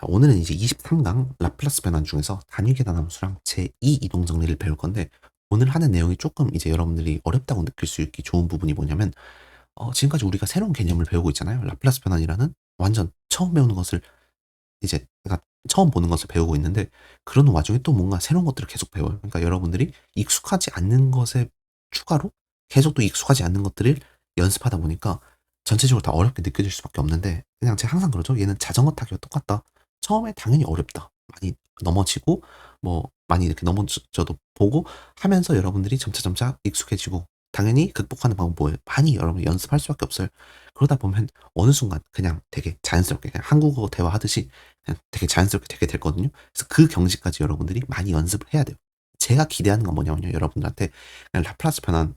자, 오늘은 이제 23강 라플라스 변환 중에서 단위 계단 함수랑 제2 이동 정리를 배울 건데, 오늘 하는 내용이 조금 이제 여러분들이 어렵다고 느낄 수 있기 좋은 부분이 뭐냐면, 지금까지 우리가 새로운 개념을 배우고 있잖아요. 라플라스 변환이라는 완전 처음 배우는 것을 이제 그러니까 처음 보는 것을 배우고 있는데, 그런 와중에 또 뭔가 새로운 것들을 계속 배워요. 그러니까 여러분들이 익숙하지 않는 것에 추가로 계속 또 익숙하지 않는 것들을 연습하다 보니까 전체적으로 다 어렵게 느껴질 수밖에 없는데, 그냥 제가 항상 그러죠. 얘는 자전거 타기와 똑같다. 처음에 당연히 어렵다. 많이 넘어지고 뭐 많이 이렇게 넘어져도 보고 하면서 여러분들이 점차점차 익숙해지고, 당연히 극복하는 방법 뭐예요? 많이 여러분 연습할 수밖에 없어요. 그러다 보면 어느 순간 그냥 되게 자연스럽게 그냥 한국어 대화하듯이 그냥 되게 자연스럽게 되게 됐거든요. 그래서 그 경지까지 여러분들이 많이 연습을 해야 돼요. 제가 기대하는 건 뭐냐면요. 여러분들한테 그냥 라플라스 변환을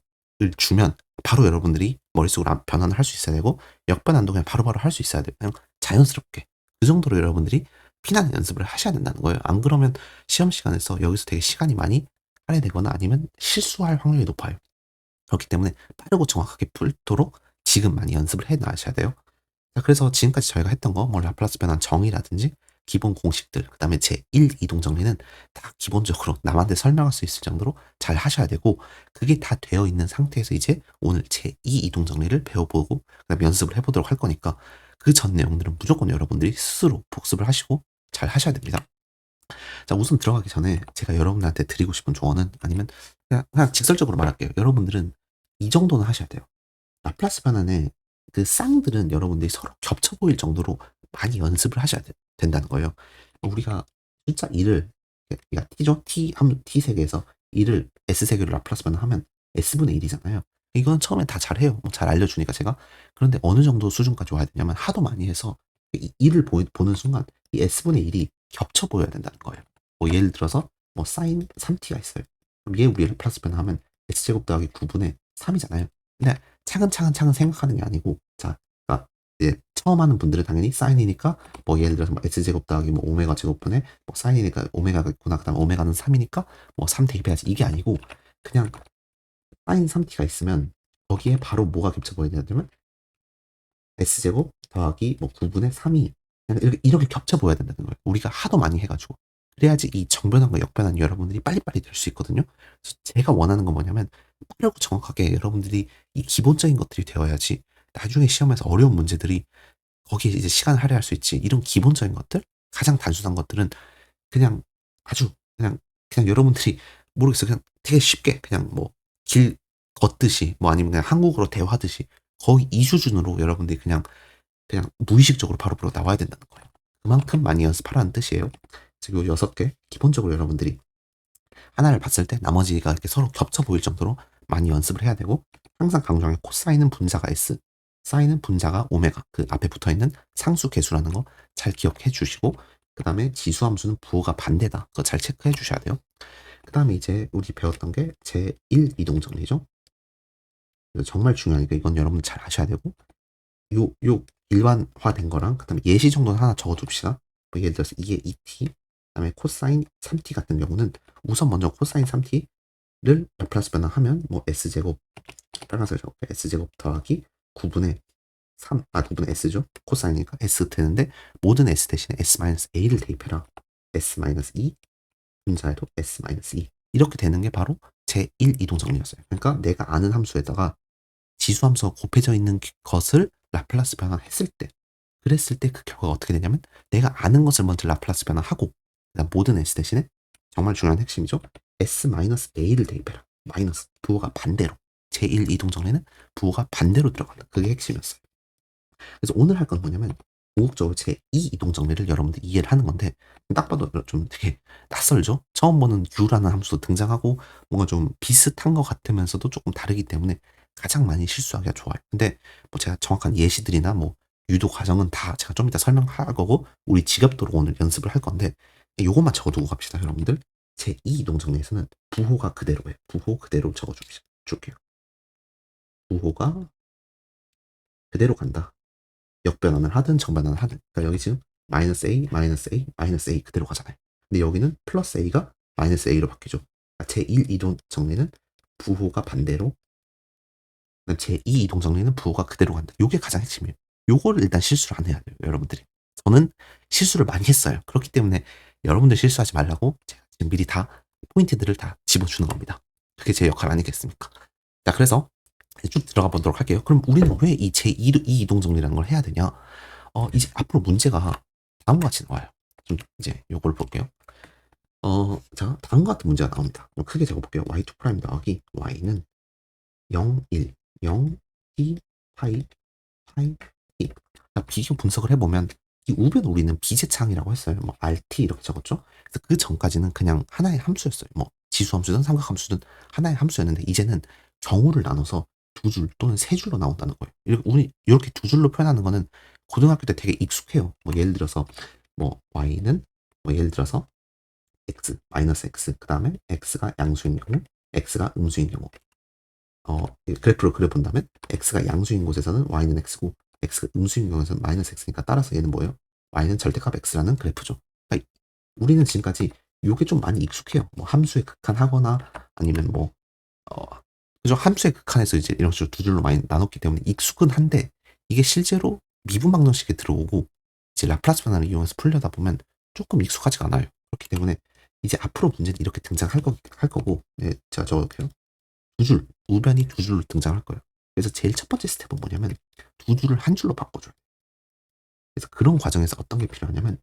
주면 바로 여러분들이 머릿속으로 변환을 할 수 있어야 되고, 역변환도 그냥 바로바로 할 수 있어야 돼요. 그냥 자연스럽게. 그 정도로 여러분들이 피나는 연습을 하셔야 된다는 거예요. 안 그러면 시험 시간에서 여기서 되게 시간이 많이 할애되거나 아니면 실수할 확률이 높아요. 그렇기 때문에 빠르고 정확하게 풀도록 지금 많이 연습을 해 나가셔야 돼요. 자, 그래서 지금까지 저희가 했던 거, 뭐 라플라스 변환 정의라든지 기본 공식들, 그다음에 제1 이동 정리는 다 기본적으로 남한테 설명할 수 있을 정도로 잘 하셔야 되고, 그게 다 되어 있는 상태에서 이제 오늘 제2 이동 정리를 배워보고 그다음에 연습을 해보도록 할 거니까, 그 전 내용들은 무조건 여러분들이 스스로 복습을 하시고 잘 하셔야 됩니다. 자, 우선 들어가기 전에 제가 여러분들한테 드리고 싶은 조언은, 아니면 그냥 직설적으로 말할게요. 여러분들은 이 정도는 하셔야 돼요. 라플라스 변환의 그 쌍들은 여러분들이 서로 겹쳐 보일 정도로 많이 연습을 하셔야 된다는 거예요. 우리가 숫자 2를, 그러니까 t죠. t 세계에서 2를 s 세계로 라플라스 변환하면 s분의 1이잖아요. 이건 처음에 다 잘해요. 뭐 잘 알려주니까 제가. 그런데 어느 정도 수준까지 와야 되냐면, 하도 많이 해서 이 2를 보는 순간 이 s분의 1이 겹쳐 보여야 된다는 거예요. 뭐 예를 들어서 뭐 사인 3t가 있어요. 그럼 얘 우리 라플라스 변환하면 s제곱 더하기 9분의 3이잖아요. 근데 차근차근 생각하는 게 아니고, 자, 그러니까 이제 처음 하는 분들은 당연히 사인이니까 뭐 예를 들어서 뭐 s제곱 더하기 뭐 오메가 제곱분의 뭐 사인이니까 오메가가 있구나, 그다음 오메가는 3이니까 뭐 3 대입해야지, 이게 아니고, 그냥 사인 3t가 있으면 거기에 바로 뭐가 겹쳐 보여야 되냐면 s제곱 더하기 뭐 9분의 3이 그냥 이렇게 겹쳐 보여야 된다는 거예요. 우리가 하도 많이 해가지고. 그래야지 이 정변환과 역변환이 여러분들이 빨리빨리 될 수 있거든요. 그래서 제가 원하는 건 뭐냐면, 빠르고 정확하게 여러분들이 이 기본적인 것들이 되어야지 나중에 시험에서 어려운 문제들이 거기에 이제 시간을 할애할 수 있지. 이런 기본적인 것들, 가장 단순한 것들은 그냥 아주 그냥 여러분들이 모르겠어요. 그냥 되게 쉽게 그냥 뭐 길 걷듯이, 뭐 아니면 그냥 한국어로 대화하듯이 거의 이 수준으로 여러분들이 그냥 무의식적으로 바로바로 나와야 된다는 거예요. 그만큼 많이 연습하라는 뜻이에요. 지금 요 6개 기본적으로 여러분들이 하나를 봤을 때 나머지가 이렇게 서로 겹쳐 보일 정도로 많이 연습을 해야 되고, 항상 강조하는 코사인은 분자가 S, 사인은 분자가 오메가, 그 앞에 붙어 있는 상수 계수라는 거 잘 기억해 주시고, 그 다음에 지수함수는 부호가 반대다. 그거 잘 체크해 주셔야 돼요. 그 다음에 이제 우리 배웠던 게 제1 이동 정리죠. 정말 중요하니까 이건 여러분 잘 아셔야 되고, 요 일반화된 거랑 그다음에 예시 정도는 하나 적어둡시다. 뭐 예를 들어서 이게 2t, 그다음에 코사인 3t 같은 경우는 우선 먼저 코사인 3t를 라플라스 변환하면 뭐 s제곱, 빨간색 적을게, s제곱 더하기 9분의 3, 9분의 s죠. 코사인이니까 s 되는데, 모든 s 대신에 s-a를 대입해라. s-2 분자에도 s-2 이렇게 되는 게 바로 제1 이동 정리였어요. 그러니까 내가 아는 함수에다가 지수함수가 곱해져 있는 것을 라플라스 변환했을 때, 그랬을 때 그 결과가 어떻게 되냐면, 내가 아는 것을 먼저 라플라스 변환하고, 그다음 모든 s 대신에 정말 중요한 핵심이죠. s-a를 대입해라. 마이너스 부호가 반대로. 제1 이동 정리는 부호가 반대로 들어간다. 그게 핵심이었어요. 그래서 오늘 할 건 뭐냐면, 궁극적으로 제2 이동 정리를 여러분들 이해를 하는 건데, 딱 봐도 좀 되게 낯설죠? 처음 보는 u라는 함수도 등장하고 뭔가 좀 비슷한 것 같으면서도 조금 다르기 때문에 가장 많이 실수하기가 좋아요. 근데 뭐 제가 정확한 예시들이나 뭐 유도 과정은 다 제가 좀 이따 설명할 거고, 우리 지겹도록 오늘 연습을 할 건데, 요것만 적어두고 갑시다, 여러분들. 제2 이동 정리에서는 부호가 그대로예요. 부호 그대로 적어줄게요. 부호가 그대로 간다. 역변환을 하든 정변환을 하든. 그러니까 여기 지금 마이너스 A, 마이너스 A, 마이너스 A 그대로 가잖아요. 근데 여기는 플러스 A가 마이너스 A로 바뀌죠. 그러니까 제1 이동 정리는 부호가 반대로, 제2 이동 정리는 부호가 그대로 간다. 요게 가장 핵심이에요. 요거를 일단 실수를 안 해야 돼요, 여러분들이. 저는 실수를 많이 했어요. 그렇기 때문에 여러분들 실수하지 말라고 제가 지금 미리 다 포인트들을 다 집어주는 겁니다. 그게 제 역할 아니겠습니까? 자, 그래서 쭉 들어가 보도록 할게요. 그럼 우리는 왜 이 제2 이동 정리라는 걸 해야 되냐? 이제 앞으로 문제가 다음과 같이 나와요. 좀 이제 요걸 볼게요. 자, 다음과 같은 문제가 나옵니다. 좀 크게 적어볼게요. y2 프라임 더하기 y는 0, 1, 0, t, 파이, 파이, t. 자, 비교 분석을 해보면 이 우변 우리는 비제차항이라고 했어요. 뭐 rt 이렇게 적었죠. 그래서 그 전까지는 그냥 하나의 함수였어요. 뭐 지수함수든 삼각함수든 하나의 함수였는데 이제는 경우를 나눠서 두 줄 또는 세 줄로 나온다는 거예요. 우리 이렇게 두 줄로 표현하는 거는 고등학교 때 되게 익숙해요. 뭐 예를 들어서 뭐 y는 뭐 예를 들어서 x 마이너스 x 그 다음에 x가 양수인 경우 x가 음수인 경우 그래프를 그려본다면 x가 양수인 곳에서는 y는 x고 x가 음수인 경우에서는 마이너스 x니까 따라서 얘는 뭐예요? y는 절대값 x라는 그래프죠. 그러니까 우리는 지금까지 요게 좀 많이 익숙해요. 뭐 함수에 극한하거나 아니면 뭐 그죠? 함수의 극한에서 이제 이런 식으로 두 줄로 많이 나눴기 때문에 익숙은 한데 이게 실제로 미분 방정식에 들어오고 이제 라플라스 변화를 이용해서 풀려다 보면 조금 익숙하지가 않아요. 그렇기 때문에 이제 앞으로 문제는 이렇게 등장할 거고 네, 제가 적을게요. 두 줄, 우변이 두 줄로 등장할 거예요. 그래서 제일 첫 번째 스텝은 뭐냐면 두 줄을 한 줄로 바꿔줘요. 그래서 그런 과정에서 어떤 게 필요하냐면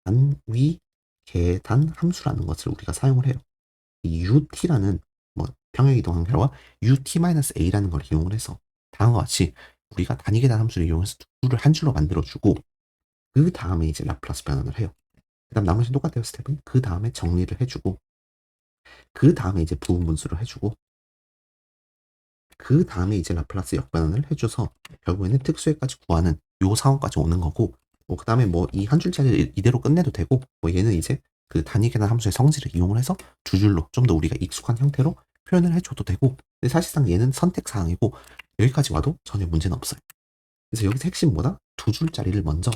단위 계단 함수라는 것을 우리가 사용을 해요. 이 ut라는 뭐 평행이동 한결과 ut-a라는 걸 이용을 해서 다음과 같이 우리가 단위 계단 함수를 이용해서 두 줄을 한 줄로 만들어주고 그 다음에 이제 라플라스 변환을 해요. 그 다음 나머지 똑같아요. 스텝은 그 다음에 정리를 해주고 그 다음에 이제 부분 분수를 해주고 그 다음에 이제 라플라스 역변환을 해줘서 결국에는 특수에까지 구하는 요 상황까지 오는 거고 그 다음에 뭐 이 한 줄짜리를 이대로 끝내도 되고 뭐 얘는 이제 그 단위 계산 함수의 성질을 이용을 해서 두 줄로 좀 더 우리가 익숙한 형태로 표현을 해줘도 되고 근데 사실상 얘는 선택 사항이고 여기까지 와도 전혀 문제는 없어요. 그래서 여기서 핵심 뭐다? 두 줄짜리를 먼저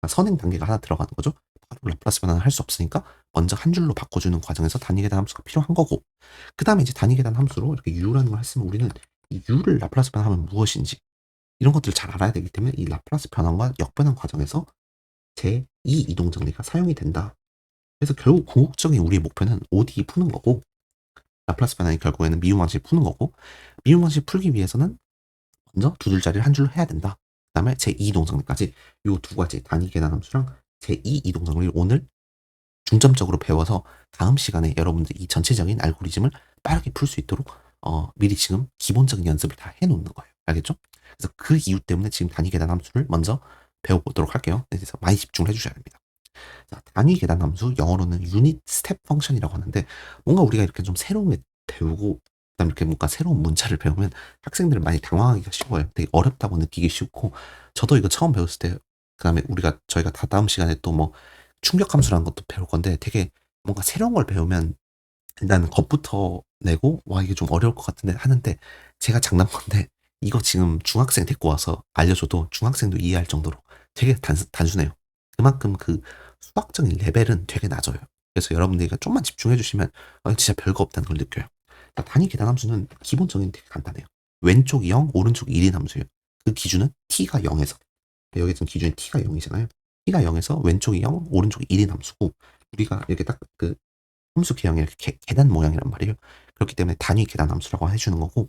선행 단계가 하나 들어가는 거죠. 바로 라플라스 변환을 할 수 없으니까 먼저 한 줄로 바꿔주는 과정에서 단위 계산 함수가 필요한 거고 그 다음에 이제 단위 계산 함수로 이렇게 u라는 걸 했으면 우리는 이 u를 라플라스 변환하면 무엇인지 이런 것들을 잘 알아야 되기 때문에 이 라플라스 변환과 역변환 과정에서 제2 이동 정리가 사용이 된다. 그래서 결국 궁극적인 우리의 목표는 ODE 푸는 거고 라플라스 변환이 결국에는 미분 방식을 푸는 거고 미분 방식 풀기 위해서는 먼저 두 줄짜리를 한 줄로 해야 된다. 그 다음에 제2 이동 정리까지 요 두 가지 단위 계산 함수랑 제2 이동 정리를 오늘 중점적으로 배워서 다음 시간에 여러분들 이 전체적인 알고리즘을 빠르게 풀 수 있도록 미리 지금 기본적인 연습을 다 해놓는 거예요. 알겠죠? 그래서 그 이유 때문에 지금 단위 계산 함수를 먼저 배워보도록 할게요. 그래서 많이 집중을 해주셔야 됩니다. 자, 단위 계산 함수 영어로는 유닛 스텝 펑션이라고 하는데 뭔가 우리가 이렇게 좀 새로운 게 배우고 그다음 이렇게 뭔가 새로운 문자를 배우면 학생들은 많이 당황하기가 쉬워요. 되게 어렵다고 느끼기 쉽고 저도 이거 처음 배웠을 때 그다음에 저희가 다 다음 시간에 또 뭐 충격 함수라는 것도 배울 건데 되게 뭔가 새로운 걸 배우면 일단 겁부터 내고 와 이게 좀 어려울 것 같은데 하는데 제가 장난건데 이거 지금 중학생 데리고 와서 알려줘도 중학생도 이해할 정도로 되게 단순해요. 그만큼 그 수학적인 레벨은 되게 낮아요. 그래서 여러분들이 좀만 집중해 주시면 진짜 별거 없다는 걸 느껴요. 단위 계산 함수는 기본적인 되게 간단해요. 왼쪽이 0, 오른쪽이 1인 함수예요. 그 기준은 t가 0에서 여기 지금 기준이 t가 0이잖아요. t가 0에서 왼쪽이 0, 오른쪽이 1인 함수고 우리가 이렇게 딱 그 함수 개형이 이렇게 계단 모양이란 말이에요. 그렇기 때문에 단위 계단 함수라고 해주는 거고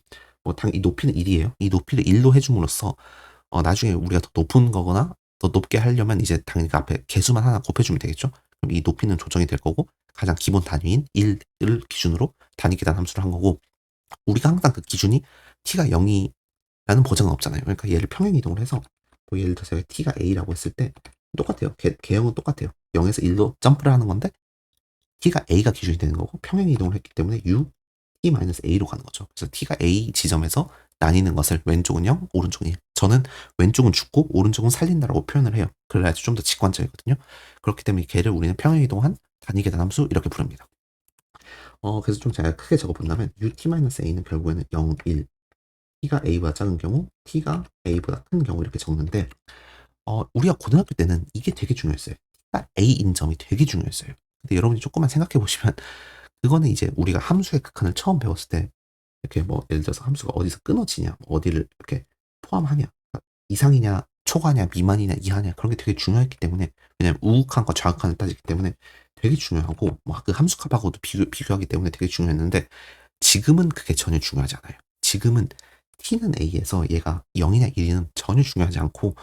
이 높이는 1이에요. 이 높이를 1로 해줌으로써 나중에 우리가 더 높은 거거나 더 높게 하려면 이제 당연히 그 앞에 개수만 하나 곱해주면 되겠죠. 그럼 이 높이는 조정이 될 거고 가장 기본 단위인 1을 기준으로 단위 계단 함수를 한 거고 우리가 항상 그 기준이 t가 0이라는 보장은 없잖아요. 그러니까 얘를 평행 이동을 해서 뭐 예를 들어서 t가 a라고 했을 때 똑같아요. 개형은 똑같아요. 0에서 1로 점프를 하는 건데 t가 a가 기준이 되는 거고 평행 이동을 했기 때문에 u t-a로 가는 거죠. 그래서 t가 a 지점에서 나뉘는 것을 왼쪽은 0, 오른쪽은 1. 저는 왼쪽은 죽고 오른쪽은 살린다라고 표현을 해요. 그래야지 좀 더 직관적이거든요. 그렇기 때문에 걔를 우리는 평행 이동한 단위 계단 함수 이렇게 부릅니다. 그래서 좀 제가 크게 적어본다면 ut-a는 결국에는 0, 1. t가 a보다 작은 경우, t가 a보다 큰 경우 이렇게 적는데 우리가 고등학교 때는 이게 되게 중요했어요. t가 a인 점이 되게 중요했어요. 근데 여러분이 조금만 생각해 보시면 그거는 이제 우리가 함수의 극한을 처음 배웠을 때 이렇게 뭐 예를 들어서 함수가 어디서 끊어지냐, 어디를 이렇게 포함하냐, 이상이냐, 초과냐 미만이냐 이하냐 그런 게 되게 중요했기 때문에 왜냐면 우극한과 좌극한을 따지기 때문에 되게 중요하고 그 함수값하고도 비교하기 때문에 되게 중요했는데 지금은 그게 전혀 중요하지 않아요. 지금은 t는 a에서 얘가 0이냐 1이는 전혀 중요하지 않고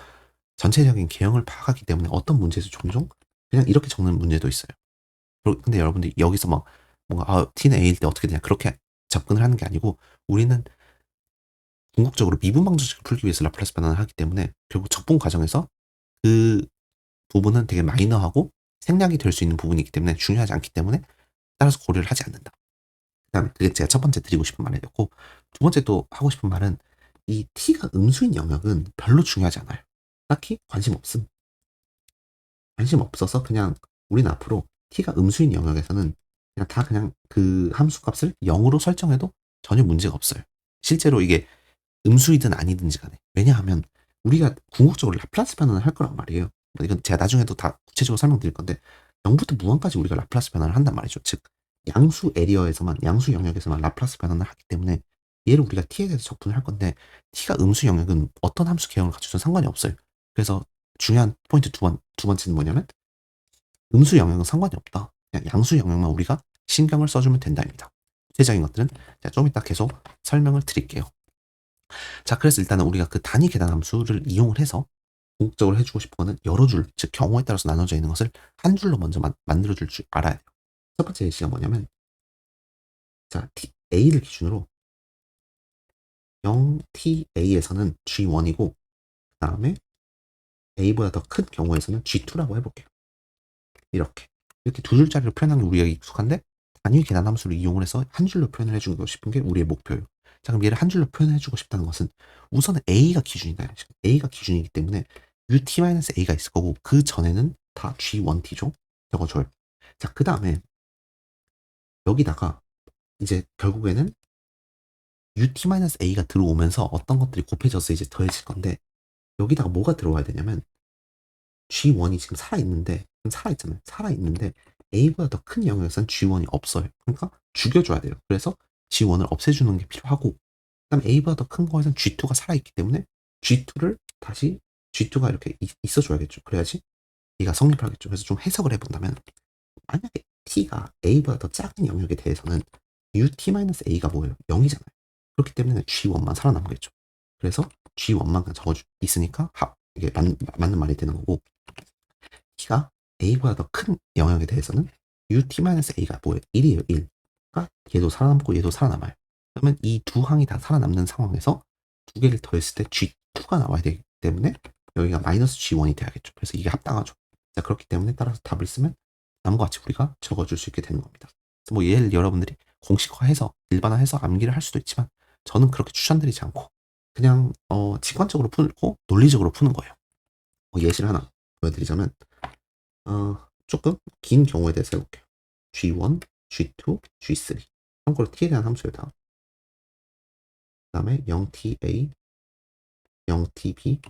전체적인 개형을 파악하기 때문에 어떤 문제에서 종종 그냥 이렇게 적는 문제도 있어요. 근데 여러분들이 여기서 막 뭔가 t는 a일 때 어떻게 되냐 그렇게 접근을 하는 게 아니고 우리는 궁극적으로 미분 방정식을 풀기 위해서 라플라스 변환을 하기 때문에 결국 적분 과정에서 그 부분은 되게 마이너하고 생략이 될 수 있는 부분이기 때문에 중요하지 않기 때문에 따라서 고려를 하지 않는다. 그다음에 그게 제가 첫 번째 드리고 싶은 말이었고 두 번째 또 하고 싶은 말은 이 t가 음수인 영역은 별로 중요하지 않아요. 딱히 관심 없어서 그냥 우리는 앞으로 t가 음수인 영역에서는 그냥 다 그냥 그 함수 값을 0으로 설정해도 전혀 문제가 없어요. 실제로 이게 음수이든 아니든지 간에. 왜냐하면 우리가 궁극적으로 라플라스 변환을 할 거란 말이에요. 이건 제가 나중에도 다 구체적으로 설명드릴 건데 0부터 무한까지 우리가 라플라스 변환을 한단 말이죠. 즉 양수 에리어에서만 양수 영역에서만 라플라스 변환을 하기 때문에 얘를 우리가 t에 대해서 적분을 할 건데 t가 음수 영역은 어떤 함수 개형을 갖춰도 상관이 없어요. 그래서 중요한 포인트 두 번째는 뭐냐면 음수 영역은 상관이 없다. 그냥 양수 영역만 우리가 신경을 써주면 된다입니다. 구체적인 것들은 제가 좀 이따 계속 설명을 드릴게요. 자, 그래서 일단은 우리가 그 단위 계산 함수를 이용을 해서 궁극적으로 해주고 싶은 거는 여러 줄, 즉 경우에 따라서 나눠져 있는 것을 한 줄로 먼저 만들어줄 줄 알아야 돼요. 첫 번째 예시가 뭐냐면 자, A를 기준으로 0TA에서는 G1이고 그 다음에 A보다 더 큰 경우에서는 G2라고 해볼게요. 이렇게 두 줄짜리로 표현하는 게 우리가 익숙한데 단위 계산 함수를 이용을 해서 한 줄로 표현을 해주고 싶은 게 우리의 목표예요. 자, 그럼 얘를 한 줄로 표현해주고 싶다는 것은 우선은 A가 기준이다. A가 기준이기 때문에 UT-A가 있을 거고 그 전에는 다 G1T죠. 적어줘요. 자, 그 다음에 여기다가 이제 결국에는 UT-A가 들어오면서 어떤 것들이 곱해져서 이제 더해질 건데 여기다가 뭐가 들어와야 되냐면 G1이 지금 살아있는데 A보다 더 큰 영역에서는 G1이 없어요. 그러니까 죽여줘야 돼요. 그래서 G1을 없애주는 게 필요하고 그다음 A보다 더 큰 거에서는 G2가 살아있기 때문에 G2를 다시 G2가 이렇게 있어줘야겠죠. 그래야지 얘가 성립하겠죠. 그래서 좀 해석을 해본다면 만약에 T가 A보다 더 작은 영역에 대해서는 UT-A가 뭐예요? 0이잖아요. 그렇기 때문에 G1만 살아남겠죠. 그래서 G1만 그냥 적어 있으니까 이게 맞는 말이 되는 거고 T가 A보다 더 큰 영역에 대해서는 UT-A가 뭐예요? 1이에요. 1. 그러니까 얘도 살아남고 얘도 살아남아요. 그러면 이 두 항이 다 살아남는 상황에서 두 개를 더했을 때 G2가 나와야 되기 때문에 여기가 마이너스 G1이 돼야겠죠. 그래서 이게 합당하죠. 자, 그렇기 때문에 따라서 답을 쓰면 다음과 같이 우리가 적어줄 수 있게 되는 겁니다. 뭐 얘를 여러분들이 공식화해서 일반화해서 암기를 할 수도 있지만 저는 그렇게 추천드리지 않고 그냥 직관적으로 풀고 논리적으로 푸는 거예요. 예시를 하나 보여드리자면 조금 긴 경우에 대해서 해볼게요. G1, G2, G3 참고로 T에 대한 함수예요. 다. 그 다음에 0TA, 0TB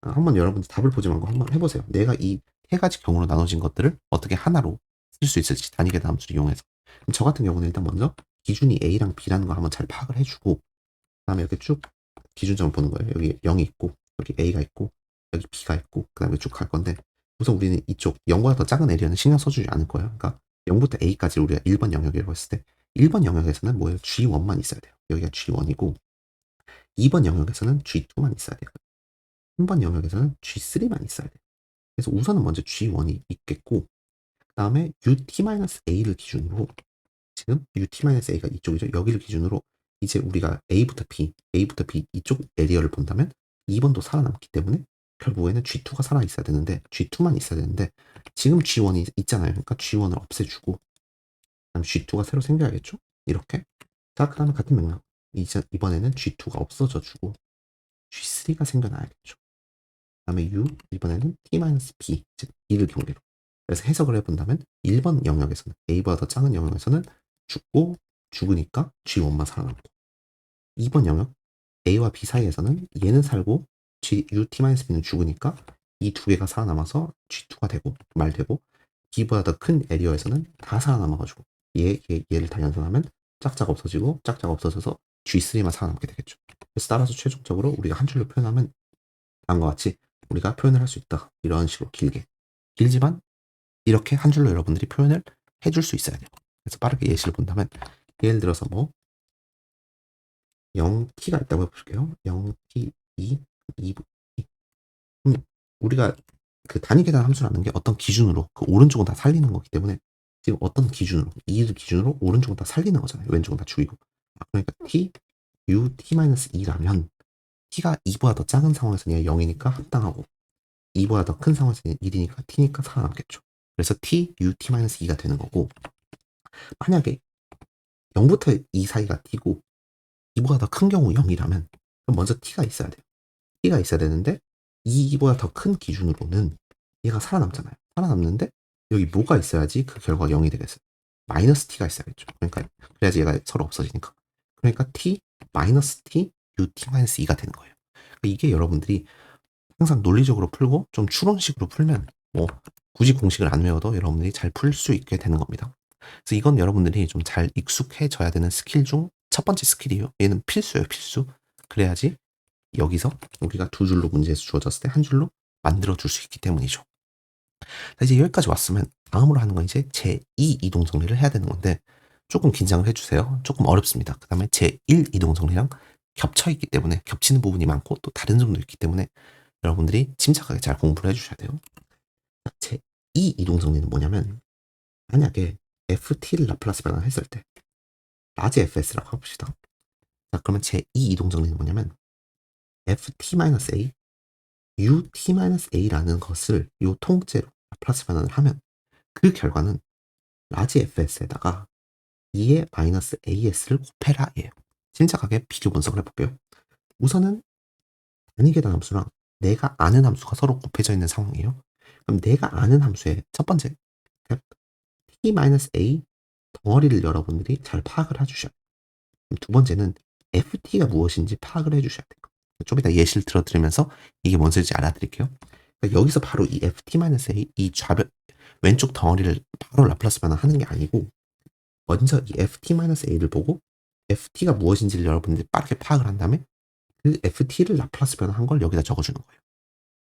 한번 여러분들 답을 보지 말고 한번 해보세요. 내가 이 세 가지 경우로 나눠진 것들을 어떻게 하나로 쓸 수 있을지 단위 계산 함수를 이용해서 그럼 저 같은 경우는 일단 먼저 기준이 A랑 B라는 거 한번 잘 파악을 해주고 그 다음에 이렇게 쭉 기준점을 보는 거예요. 여기 0이 있고 여기 A가 있고 여기 B가 있고 그 다음에 쭉 갈 건데 우선 우리는 이쪽 0보다 더 작은 에리어는 신경 써주지 않을 거예요. 그러니까 0부터 A까지 우리가 1번 영역이라고 했을 때 1번 영역에서는 뭐예요? G1만 있어야 돼요. 여기가 G1이고 2번 영역에서는 G2만 있어야 돼요. 3번 영역에서는 G3만 있어야 돼요. 그래서 우선은 먼저 G1이 있겠고 그 다음에 UT-A를 기준으로 지금 UT-A가 이쪽이죠. 여기를 기준으로 이제 우리가 A부터 B 이쪽 에리어를 본다면 2번도 살아남기 때문에 결국에는 G2가 살아있어야 되는데 G2만 있어야 되는데 지금 G1이 있잖아요. 그러니까 G1을 없애주고 그다음 G2가 새로 생겨야겠죠. 이렇게 자, 그 다음에 같은 맥락 이번에는 G2가 없어져주고 G3가 생겨나야겠죠. 그 다음에 U 이번에는 T-B 즉 2를 경계로 그래서 해석을 해본다면 1번 영역에서는 A보다 더 작은 영역에서는 죽으니까 G1만 살아남고 2번 영역 A와 B 사이에서는 얘는 살고 UT-B는 죽으니까 이 두 개가 살아남아서 G2가 되고 말되고 B보다 더 큰 에리어에서는 다 살아남아가지고 얘를 다 연산하면 짝짝 없어지고 짝짝 없어져서 G3만 살아남게 되겠죠. 그래서 따라서 최종적으로 우리가 한 줄로 표현하면 다음과 같이 우리가 표현을 할 수 있다. 이런 식으로 길게. 길지만 이렇게 한 줄로 여러분들이 표현을 해줄 수 있어야 돼요. 그래서 빠르게 예시를 본다면 예를 들어서 뭐 0t가 있다고 해볼게요. 0t, 2, 2, 우리가 그 단위 계산 함수라는 게 어떤 기준으로 그 오른쪽은 다 살리는 거기 때문에 지금 어떤 기준으로 2를 기준으로 오른쪽은 다 살리는 거잖아요. 왼쪽은 다 죽이고. 그러니까 t, u, t-2라면 t가 2보다 더 작은 상황에서는 얘가 0이니까 합당하고 2보다 더 큰 상황에서는 1이니까 t니까 살아남겠죠. 그래서 t, u, t-2가 되는 거고 만약에 0부터 2 사이가 t고 2보다 더 큰 경우 0이라면 그럼 먼저 t가 있어야 돼요. t가 있어야 되는데 2보다 더 큰 기준으로는 얘가 살아남잖아요. 살아남는데 여기 뭐가 있어야지 그 결과가 0이 되겠어요. 마이너스 t가 있어야겠죠. 그러니까 그래야지 얘가 서로 없어지니까. 그러니까 t 마이너스 t ut 마이너스 2가 되는 거예요. 그러니까 이게 여러분들이 항상 논리적으로 풀고 좀 추론식으로 풀면 뭐 굳이 공식을 안 외워도 여러분들이 잘 풀 수 있게 되는 겁니다. 그래서 이건 여러분들이 좀 잘 익숙해져야 되는 스킬 중 첫 번째 스킬이에요. 얘는 필수예요, 필수. 그래야지 여기서 우리가 두 줄로 문제에서 주어졌을 때 한 줄로 만들어 줄 수 있기 때문이죠. 자, 이제 여기까지 왔으면 다음으로 하는 건 이제 제2 이동 정리를 해야 되는 건데 조금 긴장을 해주세요. 조금 어렵습니다. 그 다음에 제1 이동 정리랑 겹쳐 있기 때문에 겹치는 부분이 많고 또 다른 점도 있기 때문에 여러분들이 침착하게 잘 공부를 해주셔야 돼요. 제2 이동 정리는 뭐냐면 만약에 ft를 라플라스 변환했을 때 라지 fs라고 해봅시다. 자, 그러면 제2 이동 정리는 뭐냐면 ft-a ut-a라는 것을 요 통째로 라플라스 변환을 하면 그 결과는 라지 fs에다가 2의 마이너스 as를 곱해라 예요. 침착하게 비교 분석을 해볼게요. 우선은 단위 계산 함수랑 내가 아는 함수가 서로 곱해져 있는 상황이에요. 그럼 내가 아는 함수의 첫 번째 t-a 덩어리를 여러분들이 잘 파악을 해주셔야 돼요. 두 번째는 ft가 무엇인지 파악을 해주셔야 돼요. 좀 이따 예시를 들어드리면서 이게 뭔 소리인지 알아드릴게요. 그러니까 여기서 바로 이 ft-a 이 좌변 왼쪽 덩어리를 바로 라플라스 변환하는 게 아니고 먼저 이 ft-a를 보고 ft가 무엇인지를 여러분들이 빠르게 파악을 한 다음에 그 ft를 라플라스 변환한 걸 여기다 적어주는 거예요.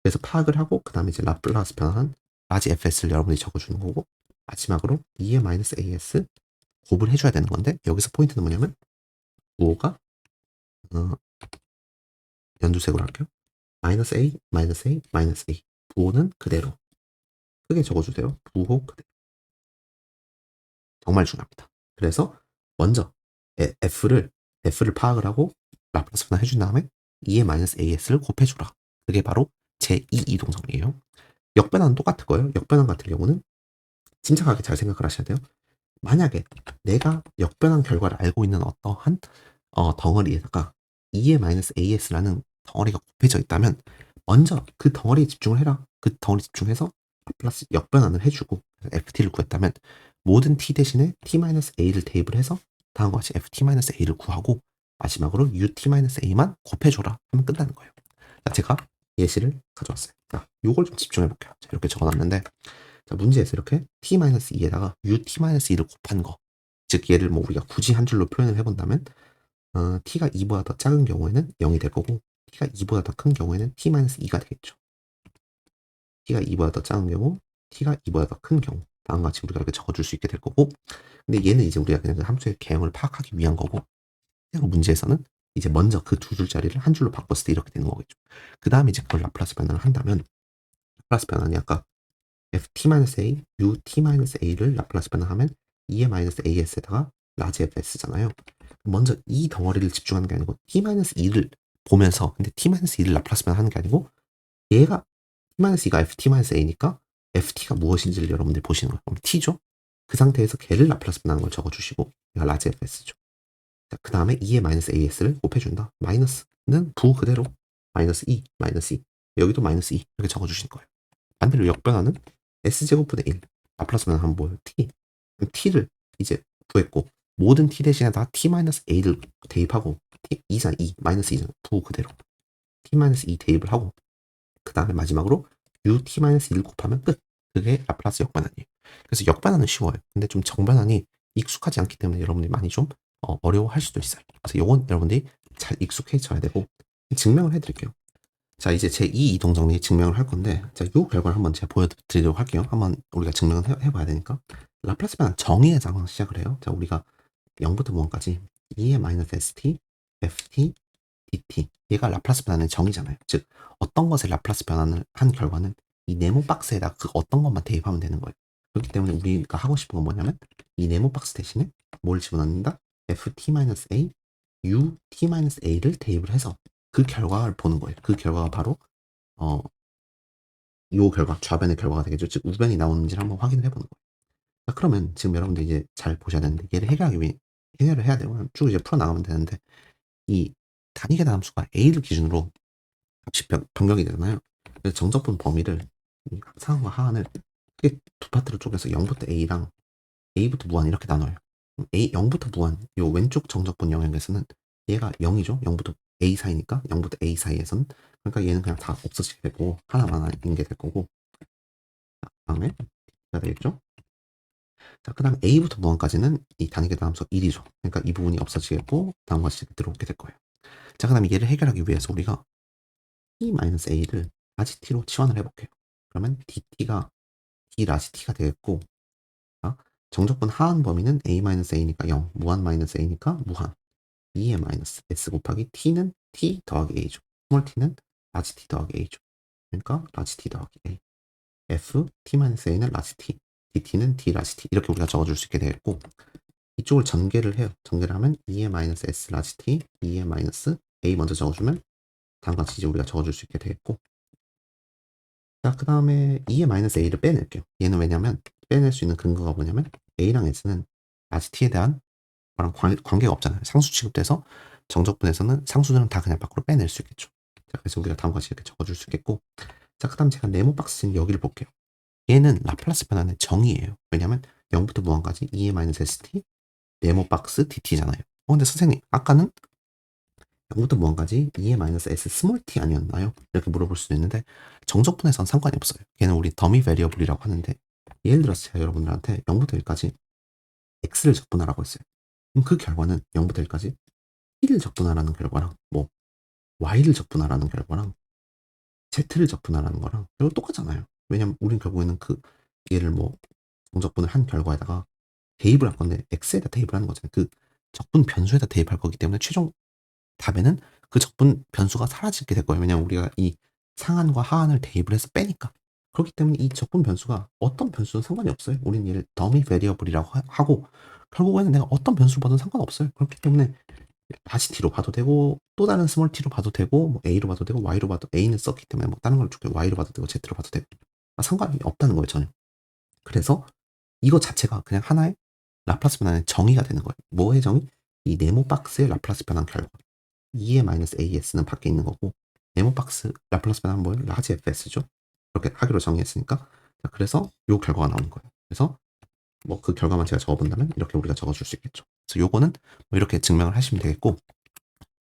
그래서 파악을 하고 그 다음에 이제 라플라스 변환한 라지 fs를 여러분들이 적어주는 거고 마지막으로 2의 마이너스 as 곱을 해줘야 되는 건데 여기서 포인트는 뭐냐면 부호가 연두색으로 할게요. 마이너스 a, 마이너스 a, 마이너스 a. 부호는 그대로. 크게 적어주세요. 부호 그대로. 정말 중요합니다. 그래서 먼저 f를 파악을 하고 라플라스 변환 해준 다음에 2의 마이너스 as를 곱해주라. 그게 바로 제2 이동 정리예요. 역변환은 똑같을 거예요. 역변환 같은 경우는 침착하게 잘 생각을 하셔야 돼요. 만약에 내가 역변환 결과를 알고 있는 어떠한 덩어리에다가 2의 마이너스 as라는 덩어리가 곱해져 있다면 먼저 그 덩어리에 집중을 해라. 그 덩어리 집중해서 플러스 역변환을 해주고 ft를 구했다면 모든 t 대신에 t-a를 대입을 해서 다음과 같이 ft-a를 구하고 마지막으로 ut-a만 곱해줘라 하면 끝나는 거예요. 자, 제가 예시를 가져왔어요. 자, 요걸 좀 집중해 볼게요. 자, 이렇게 적어놨는데 자, 문제에서 이렇게 t-2에다가 ut-2를 곱한 거. 즉 얘를 뭐 우리가 굳이 한 줄로 표현을 해본다면 t가 2보다 더 작은 경우에는 0이 될 거고 t가 2보다 더 큰 경우에는 t-2가 되겠죠. t가 2보다 더 작은 경우, t가 2보다 더 큰 경우 다음과 같이 우리가 이렇게 적어줄 수 있게 될 거고 근데 얘는 이제 우리가 그냥 그 함수의 개형을 파악하기 위한 거고 문제에서는 이제 먼저 그 두 줄짜리를 한 줄로 바꿨을 때 이렇게 되는 거겠죠. 그 다음에 이제 그걸 라플라스 변환을 한다면 라플라스 변환이 아까 ft-a, ut-a를 라플라스 변환하면 2의 마이너스 as에다가 라지 fs잖아요. 먼저 이 덩어리를 집중하는 게 아니고 t-2를 보면서 근데 t-2를 라플라스 변환하는 게 아니고 얘가 t-2가 ft-a니까 ft가 무엇인지를 여러분들이 보시는 거예요. 그럼 t죠? 그 상태에서 걔를 라플라스 변환한 걸 적어주시고 얘가 라지 fs죠. 자, 그 다음에 2의 마이너스 as를 곱해준다. 마이너스는 부 그대로 마이너스 2, 마이너스 2 여기도 마이너스 2 이렇게 적어주시는 거예요. 반대로 역변화는 s제곱분의 1 라플라스 변환하면 뭐예요? t 그럼 t를 이제 구했고 모든 t 대신에 다 t-a를 대입하고 t 2산 2 마이너스 2는 부 그대로 t-2 대입을 하고 그 다음에 마지막으로 ut-2를 곱하면 끝. 그게 라플라스 역변환이에요. 그래서 역변환은 쉬워요. 근데 좀 정변환이 익숙하지 않기 때문에 여러분들이 많이 좀 어려워할 수도 있어요. 그래서 이건 여러분들이 잘 익숙해져야 되고 증명을 해드릴게요. 자, 이제 제2 이동정리 증명을 할 건데, 자, 요 결과를 한번 제가 보여드리도록 할게요. 한번 우리가 증명을 해봐야 되니까. 라플라스 변환 정의에서 항상 시작을 해요. 자, 우리가 0부터 무한까지 2의 마이너스 st, ft, dt. 얘가 라플라스 변환의 정의잖아요. 즉, 어떤 것에 라플라스 변환을 한 결과는 이 네모 박스에다 그 어떤 것만 대입하면 되는 거예요. 그렇기 때문에 우리가 하고 싶은 건 뭐냐면, 이 네모 박스 대신에 뭘 집어넣는다? ft-a, ut-a를 대입을 해서 그 결과를 보는 거예요. 그 결과가 바로 어, 요 결과, 좌변의 결과가 되겠죠. 즉 우변이 나오는지를 한번 확인을 해보는 거예요. 자, 그러면 지금 여러분들 이제 잘 보셔야 되는데, 얘를 해결하기 위해 해결을 해야 되고 쭉 이제 풀어 나가면 되는데, 이 단위 계산 함수가 a를 기준으로 값이 변경이 되잖아요. 그래서 정적분 범위를 이 상한과 하한을 크게 두 파트로 쪼개서 0부터 a랑 a부터 무한 이렇게 나눠요. a 0부터 무한, 요 왼쪽 정적분 영역에서는 얘가 0이죠. 0부터 a 사이니까 0부터 a 사이에서는, 그러니까 얘는 그냥 다 없어지게 되고 하나만 있는 게 될 거고, 다음에 가 되겠죠. 자, 그 다음 a부터 무한까지는 이 단위 계산 함수 1이죠. 그러니까 이 부분이 없어지겠고 다음과 같이 들어오게 될 거예요. 자, 그 다음에 얘를 해결하기 위해서 우리가 t-a를 라지 t로 치환을 해볼게요. 그러면 dt가 d 라지 t가 되겠고, 자, 정적분 하한 범위는 a-a니까 0, 무한 마이너스 a니까 무한, 2의 마이너스 s 곱하기 t는 t 더하기 a죠. 스몰 t는 라지 t 더하기 a죠. 그러니까 라지 t 더하기 a, f t-a는 라지 t, dt는 d 라지 t, 이렇게 우리가 적어줄 수 있게 되겠고, 이쪽을 전개를 해요. 전개를 하면 2의 마이너스 s 라지 t, 2의 마이너스 a 먼저 적어주면 다음과 같이 이제 우리가 적어줄 수 있게 되겠고, 자, 그 다음에 2의 마이너스 a를 빼낼게요. 얘는 왜냐면 빼낼 수 있는 근거가 뭐냐면 a랑 s는 라지 t에 대한 거랑 관계가 없잖아요. 상수 취급돼서 정적분에서는 상수들은 다 그냥 밖으로 빼낼 수 있겠죠. 자, 그래서 우리가 다음과 같이 이렇게 적어줄 수 있겠고, 자, 그 다음 제가 네모 박스인 여기를 볼게요. 얘는 라플라스 변환의 정의예요. 왜냐면 0부터 무한까지 2의 마이너스 st 네모 박스 dt잖아요. 근데 선생님 아까는 0부터 무한까지 2의 마이너스 s 스몰 t 아니었나요? 이렇게 물어볼 수도 있는데, 정적분에선 상관이 없어요. 걔는 우리 더미 베리어블이라고 하는데, 예를 들어서 제가 여러분들한테 0부터 1까지 x를 적분하라고 했어요. 그럼 그 결과는 0부터 1까지 t를 적분하라는 결과랑 뭐 y를 적분하라는 결과랑 z를 적분하라는 거랑 이거 똑같잖아요. 왜냐면 우린 결국에는 그 얘를 뭐 정적분을 한 결과에다가 대입을 할 건데 x에다 대입을 하는 거잖아요. 그 적분 변수에다 대입할 거기 때문에 최종 답에는 그 적분 변수가 사라지게 될 거예요. 왜냐면 우리가 이 상한과 하한을 대입을 해서 빼니까. 그렇기 때문에 이 적분 변수가 어떤 변수는 상관이 없어요. 우린 얘를 더미 베리어블이라고 하고, 결국에는 내가 어떤 변수를 봐도 상관없어요. 그렇기 때문에 다시 t로 봐도 되고 또 다른 스몰 t로 봐도 되고 뭐 a로 봐도 되고 y로 봐도, a는 썼기 때문에 뭐 다른 걸 줄게 y로 봐도 되고 z로 봐도 되고, 상관이 없다는 거예요 전혀. 그래서 이거 자체가 그냥 하나의 라플라스 변환의 정의가 되는 거예요. 뭐의 정의? 이 네모 박스의 라플라스 변환 결과. 2의 마이너스 as는 밖에 있는 거고, 네모 박스 라플라스 변환은 뭐예요? 라지 fs죠. 그렇게 하기로 정의했으니까. 자, 그래서 요 결과가 나오는 거예요. 그래서 뭐 그 결과만 제가 적어본다면 이렇게 우리가 적어줄 수 있겠죠. 그래서 요거는 뭐 이렇게 증명을 하시면 되겠고,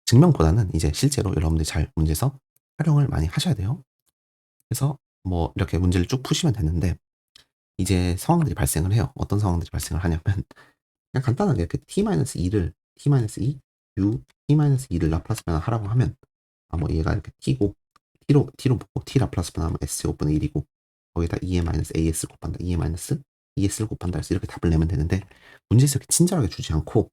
증명보다는 이제 실제로 여러분들이 잘 문제에서 활용을 많이 하셔야 돼요. 그래서 뭐 이렇게 문제를 쭉 푸시면 되는데, 이제 상황들이 발생을 해요. 어떤 상황들이 발생을 하냐면 그냥 간단하게 그 t-2를 t-2 u t-2를 라플라스 변환하라고 하면, 뭐 얘가 이렇게 t고 t로 보고 t 라플라스 변환하면 s 제곱분의 1이고 거기다 2의 마이너스 as 곱한다, 2의 마이너스 es를 곱한다 해서 이렇게 답을 내면 되는데, 문제에서 이렇게 친절하게 주지 않고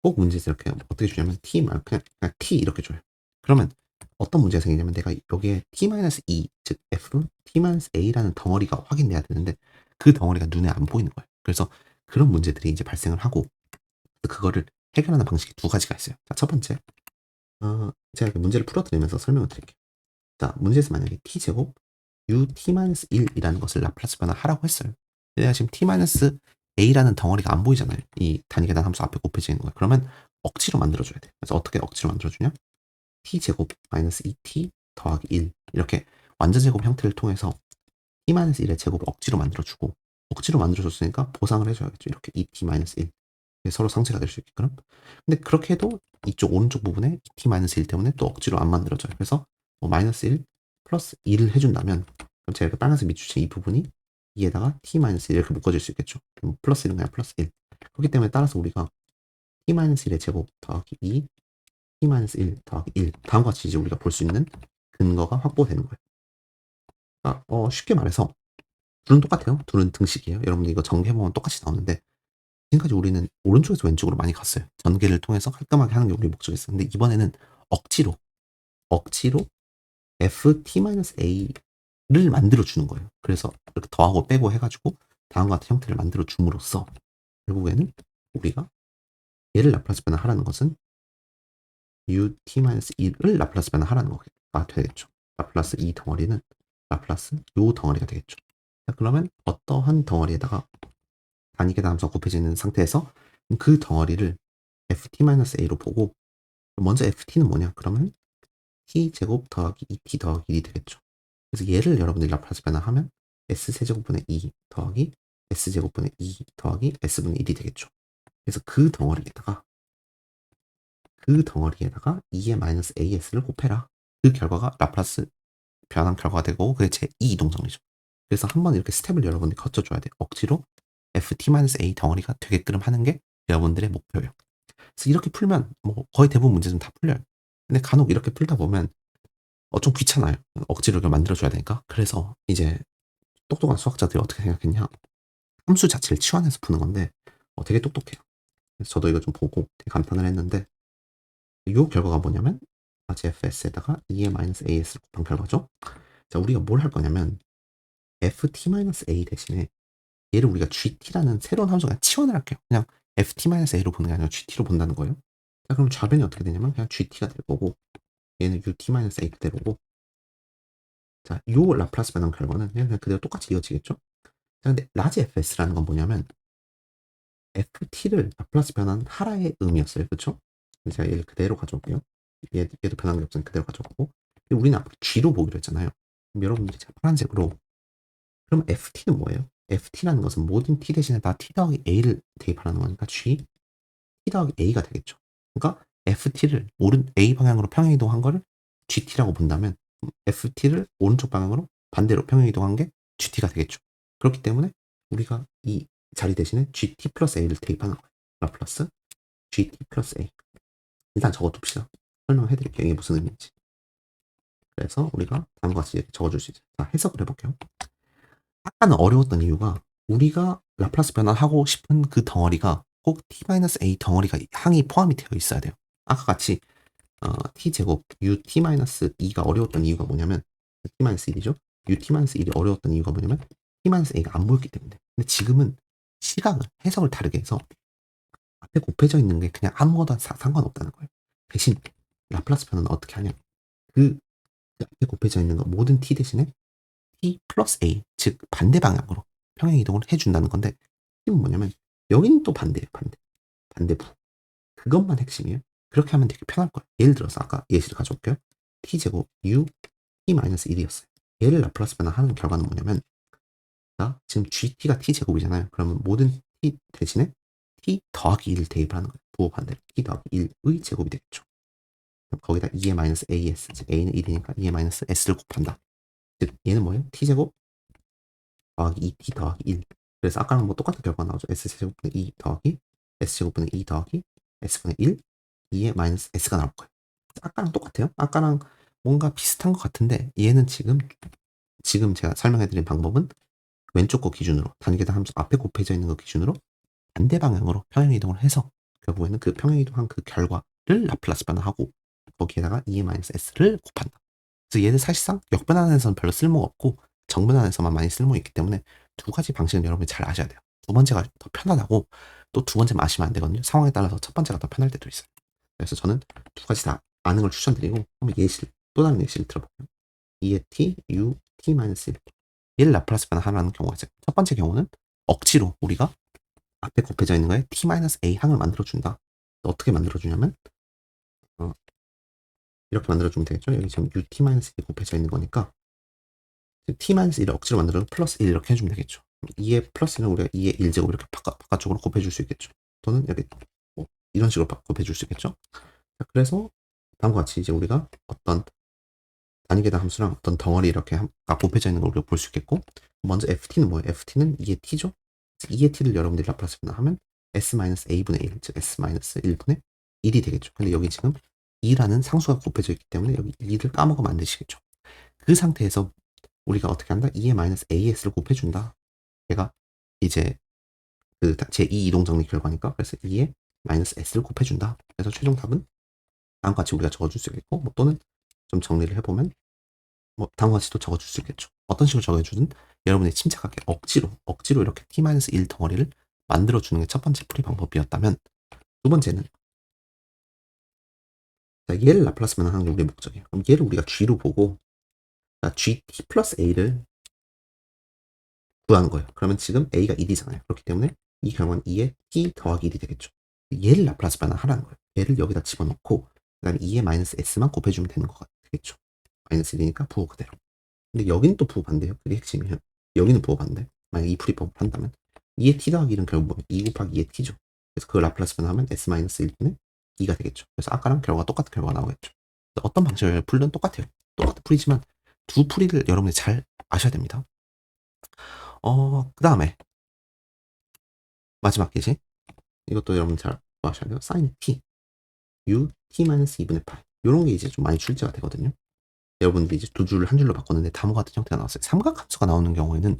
꼭 문제에서 이렇게 어떻게 주냐면 t 말 그냥 t 이렇게 줘요. 그러면 어떤 문제가 생기냐면 내가 여기에 t-2, 즉 f t-a라는 덩어리가 확인돼야 되는데 그 덩어리가 눈에 안 보이는 거예요. 그래서 그런 문제들이 이제 발생을 하고, 그거를 해결하는 방식이 두 가지가 있어요. 자, 첫 번째, 제가 이렇게 문제를 풀어드리면서 설명을 드릴게요. 자, 문제에서 만약에 t제곱 ut-1이라는 것을 라플라스 변환하라고 했어요. 내가 지금 t-a라는 덩어리가 안 보이잖아요. 이 단위 계산 함수 앞에 곱해져 있는 거예요. 그러면 억지로 만들어줘야 돼요. 그래서 어떻게 억지로 만들어주냐? t제곱 마이너스 2t 더하기 1, 이렇게 완전제곱 형태를 통해서 t-1의 제곱을 억지로 만들어주고, 억지로 만들어줬으니까 보상을 해줘야겠죠. 이렇게 2t-1, 서로 상쇄가 될 수 있게끔. 근데 그렇게 해도 이쪽 오른쪽 부분에 t-1 때문에 또 억지로 안 만들어져요. 그래서 뭐 마이너스 1 플러스 2를 해준다면, 그럼 제가 이렇게 빨간색 밑줄친 이 부분이 2에다가 t-1 이렇게 묶어질 수 있겠죠. 그럼 플러스 1은 그냥 플러스 1. 그렇기 때문에 따라서 우리가 t-1의 제곱 더하기 2, t-1 더하기 1 다음과 같이 이제 우리가 볼 수 있는 근거가 확보되는 거예요. 쉽게 말해서 둘은 똑같아요. 둘은 등식이에요. 여러분들 이거 전개 보면 똑같이 나오는데 지금까지 우리는 오른쪽에서 왼쪽으로 많이 갔어요. 전개를 통해서 깔끔하게 하는 게 우리 목적이었어요. 근데 이번에는 억지로 ft-a를 만들어 주는 거예요. 그래서 이렇게 더하고 빼고 해 가지고 다음과 같은 형태를 만들어 줌으로써 결국에는 우리가 얘를 라플라스 변환하라는 것은 ut-1을 라플라스 변환하라는 거가 되겠죠. 라플라스 이 덩어리는 라플라스 요 덩어리가 되겠죠. 자, 그러면 어떠한 덩어리에다가 단위계단 함수가 곱해져 있는 상태에서 그 덩어리를 ft-a로 보고 먼저 ft는 뭐냐? 그러면 t제곱 더하기 2t 더하기 1이 되겠죠. 그래서 얘를 여러분들이 라플라스 변환하면 s세제곱분의 2 더하기 s제곱분의 2 더하기 s분의 1이 되겠죠. 그래서 그 덩어리에다가 2의 마이너스 as를 곱해라. 그 결과가 라플라스 변환 결과가 되고 그게 제2 이동정리죠. 그래서 한번 이렇게 스텝을 여러분들이 거쳐줘야 돼요. 억지로 ft-a 덩어리가 되게끔 하는 게 여러분들의 목표예요. 그래서 이렇게 풀면 뭐 거의 대부분 문제는 다 풀려요. 근데 간혹 이렇게 풀다 보면 좀 귀찮아요. 억지로 이렇게 만들어줘야 되니까. 그래서 이제 똑똑한 수학자들이 어떻게 생각했냐. 함수 자체를 치환해서 푸는 건데 되게 똑똑해요. 그래서 저도 이거 좀 보고 되게 감탄을 했는데 이 결과가 뭐냐면 GFS에다가 2의 마이너스 AS를 곱한 결과죠. 자, 우리가 뭘 할 거냐면 FT-A 대신에 얘를 우리가 GT라는 새로운 함수 그냥 치환을 할게요. 그냥 FT-A로 보는 게 아니라 GT로 본다는 거예요. 자, 그럼 좌변이 어떻게 되냐면 그냥 GT가 될 거고 얘는 UT-A 그대로고 자, 요 라플라스 변환 결과는 그냥 그대로 똑같이 이어지겠죠. 자, 근데 라지 FS라는 건 뭐냐면 FT를 라플라스 변환하라의 의미였어요. 그쵸? 제가 얘를 그대로 가져올게요. 얘도 변환이 없으니 그대로 가져오고 우리는 앞으로 G로 보기로 했잖아요. 그럼 여러분들이 자, 파란색으로 그럼 FT는 뭐예요? FT라는 것은 모든 T 대신에 다 T 더하기 A를 대입하라는 거니까 G T 더하기 A가 되겠죠. 그러니까 FT를 A 방향으로 평행이동한 거를 GT라고 본다면 FT를 오른쪽 방향으로 반대로 평행이동한 게 GT가 되겠죠. 그렇기 때문에 우리가 이 자리 대신에 GT 플러스 A를 대입하는 거예요. 라플라스 GT 플러스 A. 일단 적어둡시다. 설명해 드릴게요. 이게 무슨 의미인지. 그래서 우리가 다음과 같이 적어줄 수 있어요. 자, 해석을 해볼게요. 아까는 어려웠던 이유가 우리가 라플라스 변환하고 싶은 그 덩어리가 꼭 t-a 덩어리가 항이 포함이 되어 있어야 돼요. 아까 같이 t제곱 ut-2가 어려웠던 이유가 뭐냐면 t-1이죠. ut-1이 어려웠던 이유가 뭐냐면 t-a가 안 보였기 때문에. 근데 지금은 시각을 해석을 다르게 해서 앞에 곱해져 있는 게 그냥 아무거나 상관없다는 거예요. 대신 라플라스 변환은 어떻게 하냐? 그 앞에 곱해져 있는 거 모든 t 대신에 t 플러스 a 즉 반대 방향으로 평행 이동을 해준다는 건데 핵심은 뭐냐면 여기는 또 반대예요. 반대부 그것만 핵심이에요. 그렇게 하면 되게 편할 거예요. 예를 들어서 아까 예시를 가져올게요. t제곱 u t-1이었어요. 얘를 라플라스 변환하는 결과는 뭐냐면 자, 지금 gt가 t제곱이잖아요. 그러면 모든 t 대신에 t 더하기 1을 대입하는 거예요. 부호 반대로 t 더하기 1의 제곱이 되겠죠. 거기다 2의 마이너스 as 즉 a는 1이니까 2의 마이너스 s를 곱한다. 즉 얘는 뭐예요? t제곱 더하기 2t 더하기 1. 그래서 아까랑 뭐 똑같은 결과가 나오죠. s제곱분의 2 더하기 s제곱분의 2 더하기 s분의 1 2의 마이너스 s가 나올 거예요. 아까랑 똑같아요. 아까랑 뭔가 비슷한 것 같은데 얘는 지금 제가 설명해드린 방법은 왼쪽 거 기준으로 단계단 함수 앞에 곱해져 있는 거 기준으로 반대 방향으로 평행이동을 해서 결국에는 그 평행이동한 그 결과를 라플라스 변화하고 거기에다가 2의 마이너스 s를 곱한다. 그래서 얘는 사실상 역변환에서는 별로 쓸모가 없고 정변환에서만 많이 쓸모 있기 때문에 두 가지 방식은 여러분이 잘 아셔야 돼요. 두 번째가 더 편하다고 또 두 번째 마시면 안 되거든요. 상황에 따라서 첫 번째가 더 편할 때도 있어요. 그래서 저는 두 가지 다 아는 걸 추천드리고 한번 또 다른 예시를 들어볼게요. 2의 t, u, t-1 얘를 라플라스 변환하라는 경우가 있어요. 첫 번째 경우는 억지로 우리가 앞에 곱해져 있는 거에 t-a 항을 만들어준다. 어떻게 만들어주냐면 이렇게 만들어주면 되겠죠. 여기 지금 ut-1이 곱해져 있는 거니까 t-1을 억지로 만들어서 플러스 1 이렇게 해주면 되겠죠. 2의 플러스 1은 우리가 2의 1제곱 이렇게 바깥쪽으로 곱해줄 수 있겠죠. 또는 여기 뭐 이런 식으로 곱해줄 수 있겠죠. 자, 그래서 다음과 같이 이제 우리가 어떤 단위계단 함수랑 어떤 덩어리 이렇게 곱해져 있는 걸 우리가 볼 수 있겠고 먼저 ft는 뭐예요? ft는 2의 t죠. 2의 t를 여러분들이 라플라스 변화하면 s-a분의 1, 즉 s-1분의 1이 되겠죠. 근데 여기 지금 2라는 상수가 곱해져 있기 때문에 여기 2를 까먹으면 안 되시겠죠. 그 상태에서 우리가 어떻게 한다? 2의 마이너스 AS를 곱해준다. 얘가 이제 그 제2 이동정리 결과니까. 그래서 2의 마이너스 S를 곱해준다. 그래서 최종 답은 다음과 같이 우리가 적어줄 수 있겠고, 뭐 또는 좀 정리를 해보면 뭐 다음과 같이 또 적어줄 수 있겠죠. 어떤 식으로 적어주든 여러분이 침착하게 억지로 이렇게 t-1 덩어리를 만들어주는 게 첫 번째 풀이 방법이었다면, 두 번째는 자, 얘를 라플라스 변환하는 게 우리의 목적이에요. 그럼 얘를 우리가 g로 보고 gt 플러스 a를 구하는 거예요. 그러면 지금 a가 1이잖아요. 그렇기 때문에 이 결과는 2에 t 더하기 1이 되겠죠. 얘를 라플라스 변환하라는 거예요. 얘를 여기다 집어넣고 그 다음에 2의 마이너스 s만 곱해주면 되는 것 같겠죠. 마이너스 1이니까 부호 그대로. 근데 여기는 또 부호 반대예요. 그게 핵심이에요. 여기는 부호 반대. 만약 이 풀이법을 한다면 2의 t 더하기 1은 결국 뭐예요? 2 곱하기 2의 t죠. 그래서 그걸 라플라스 변환하면 s 마이너스 1분의 2가 되겠죠. 그래서 아까랑 결과가 똑같은 결과가 나오겠죠. 어떤 방식을 풀든 똑같아요. 똑같은 풀이지만 두 풀이를 여러분이 잘 아셔야 됩니다. 그 다음에 마지막 예시. 이것도 여러분 잘 아셔야 돼요. sin t, u t-2분의 파이. 이런 게 이제 좀 많이 출제가 되거든요. 여러분들이 이제 두 줄을 한 줄로 바꿨는데 다음과 같은 형태가 나왔어요. 삼각함수가 나오는 경우에는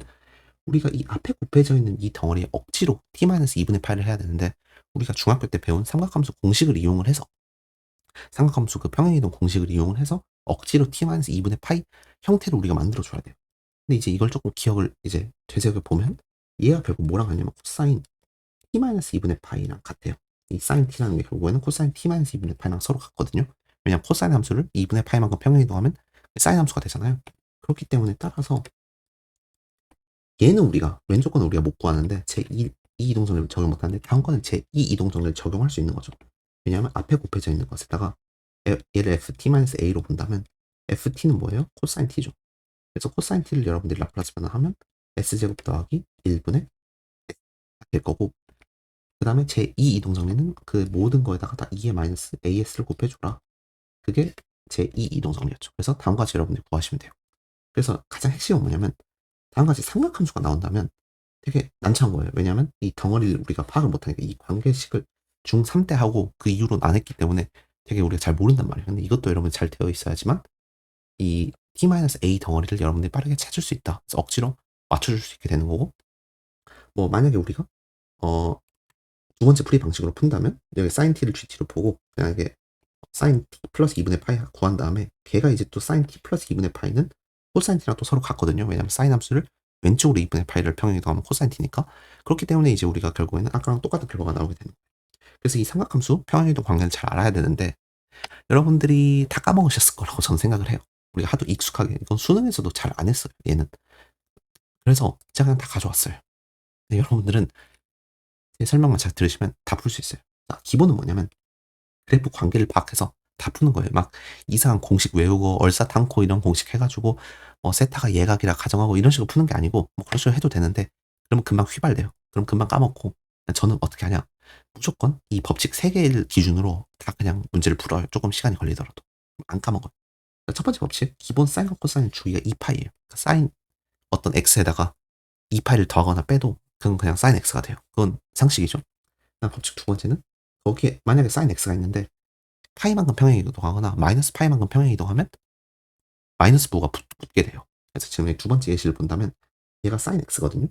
우리가 이 앞에 곱해져 있는 이 덩어리에 억지로 t-2분의 파이를 해야 되는데, 우리가 중학교 때 배운 삼각함수 공식을 이용을 해서 삼각함수 그 평행이동 공식을 이용을 해서 억지로 t-2분의 파이 형태를 우리가 만들어 줘야 돼요. 근데 이제 이걸 조금 기억을 이제 되새겨 보면 얘가 결국 뭐랑 같냐면 코사인 t-2분의 파이랑 같아요. 이 sin t라는 게 결국에는 코사인 t-2분의 파이랑 서로 같거든요. 왜냐면 코사인 함수를 2분의 파이만큼 평행이동하면 사인 함수가 되잖아요. 그렇기 때문에 따라서 얘는 우리가 왼쪽 거는 우리가 못 구하는데 제2 이동정리를 적용 못하는데 다음 거는 제2 이동정리를 적용할 수 있는 거죠. 왜냐하면 앞에 곱해져 있는 것에다가 얘를 ft-a로 본다면 ft는 뭐예요? 코사인 t죠. 그래서 코사인 t를 여러분들이 라플라스 변환하면 s제곱 더하기 1분의 될 거고, 그 다음에 제2 이동정리는 그 모든 거에다가 다 2의 마이너스 as를 곱해줘라. 그게 제2 이동정리였죠. 그래서 다음과 같이 여러분들이 구하시면 돼요. 그래서 가장 핵심은 뭐냐면 다음과 같이 삼각함수가 나온다면 되게 난처한 거예요. 왜냐하면 이 덩어리를 우리가 파악을 못하니까 이 관계식을 중3 때 하고 그 이후로는 안 했기 때문에 되게 우리가 잘 모른단 말이에요. 근데 이것도 여러분이 잘 되어 있어야지만 이 t-a 덩어리를 여러분들이 빠르게 찾을 수 있다. 그래서 억지로 맞춰줄 수 있게 되는 거고, 뭐 만약에 우리가 두 번째 풀이 방식으로 푼다면 여기 sin t를 gt로 보고 그냥 이게 sin t 플러스 2분의 파이 구한 다음에 걔가 이제 또 sin t 플러스 2분의 파이는 코사인 t랑 또 서로 같거든요. 왜냐면 sin 함수를 왼쪽으로 2분의 파이를 평행이동하면 코사인 t니까. 그렇기 때문에 이제 우리가 결국에는 아까랑 똑같은 결과가 나오게 되는 거예요. 그래서 이 삼각함수 평행이동 관계를 잘 알아야 되는데 여러분들이 다 까먹으셨을 거라고 저는 생각을 해요. 우리가 하도 익숙하게 이건 수능에서도 잘 안 했어요. 얘는. 그래서 제가 그냥 다 가져왔어요. 근데 여러분들은 제 설명만 잘 들으시면 다 풀 수 있어요. 자, 기본은 뭐냐면 그래프 관계를 파악해서 다 푸는 거예요. 막 이상한 공식 외우고 얼싸탕코 이런 공식 해가지고 세타가 예각이라 가정하고 이런 식으로 푸는 게 아니고 뭐 그런 식으로 해도 되는데 그러면 금방 휘발돼요. 그럼 금방 까먹고. 저는 어떻게 하냐, 무조건 이 법칙 3개를 기준으로 다 그냥 문제를 풀어요. 조금 시간이 걸리더라도 안 까먹어요. 첫 번째 법칙, 기본 사인과 코사인 주기가 2파이예요. 그러니까 사인 어떤 x에다가 2파이를 더하거나 빼도 그건 그냥 사인 x가 돼요. 그건 상식이죠. 법칙 두 번째는 거기에 만약에 사인 x가 있는데 파이만큼 평행 이동하거나 마이너스 파이만큼 평행 이동하면 마이너스 부호가 붙게 돼요. 그래서 지금 두 번째 예시를 본다면 얘가 sin x거든요.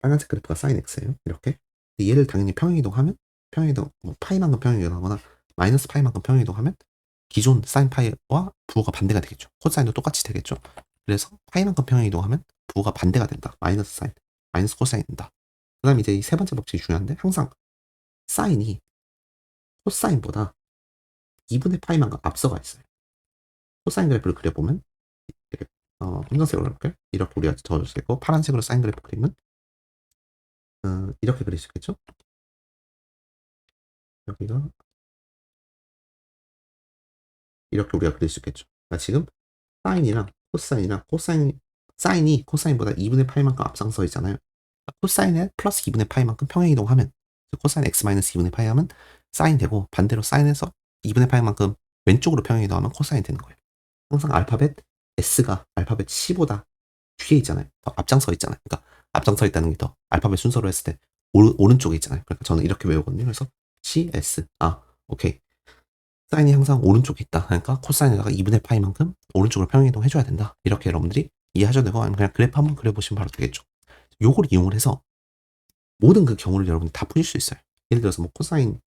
빨간색 그래프가 sin x예요. 이렇게. 얘를 당연히 평행 이동하면 평행 이동 파이만큼 평행 이동하거나 마이너스 파이만큼 평행 이동하면 기존 sin 파이와 부호가 반대가 되겠죠. 코사인도 똑같이 되겠죠. 그래서 파이만큼 평행 이동하면 부호가 반대가 된다. 마이너스 사인, 마이너스 코사인이 된다. 그다음 이제 이 세 번째 법칙이 중요한데 항상 사인이 코사인보다 2분의 파이만큼 앞서가 있어요. 코사인 그래프를 그려보면 이렇게 검정색으로 이렇게 우리가 적어줄 수 있고, 파란색으로 사인 그래프 그리면 이렇게 그릴 수 있겠죠. 여기가 이렇게 우리가 그릴 수 있겠죠. 그러니까 지금 사인이랑 사인이 코사인보다 2분의 파이만큼 앞장서 있잖아요. 코사인에 플러스 2분의 파이만큼 평행 이동하면 코사인 x 마이너스 2분의 파이 하면 사인 되고, 반대로 사인에서 2분의 파이만큼 왼쪽으로 평행 이동하면 코사인 되는 거예요. 항상 알파벳 S가 알파벳 C보다 뒤에 있잖아요. 더 앞장서 있잖아요. 그러니까 앞장서 있다는 게 더 알파벳 순서로 했을 때 오른쪽에 있잖아요. 그러니까 저는 이렇게 외우거든요. 그래서 C, S. 오케이. 사인이 항상 오른쪽에 있다. 그러니까 코사인에다가 2분의 파이만큼 오른쪽으로 평행이동 해줘야 된다. 이렇게 여러분들이 이해하셔도 되고 아니면 그냥 그래프 한번 그려보시면 바로 되겠죠. 요걸 이용을 해서 모든 그 경우를 여러분이 다 푸실 수 있어요. 예를 들어서 뭐 코사인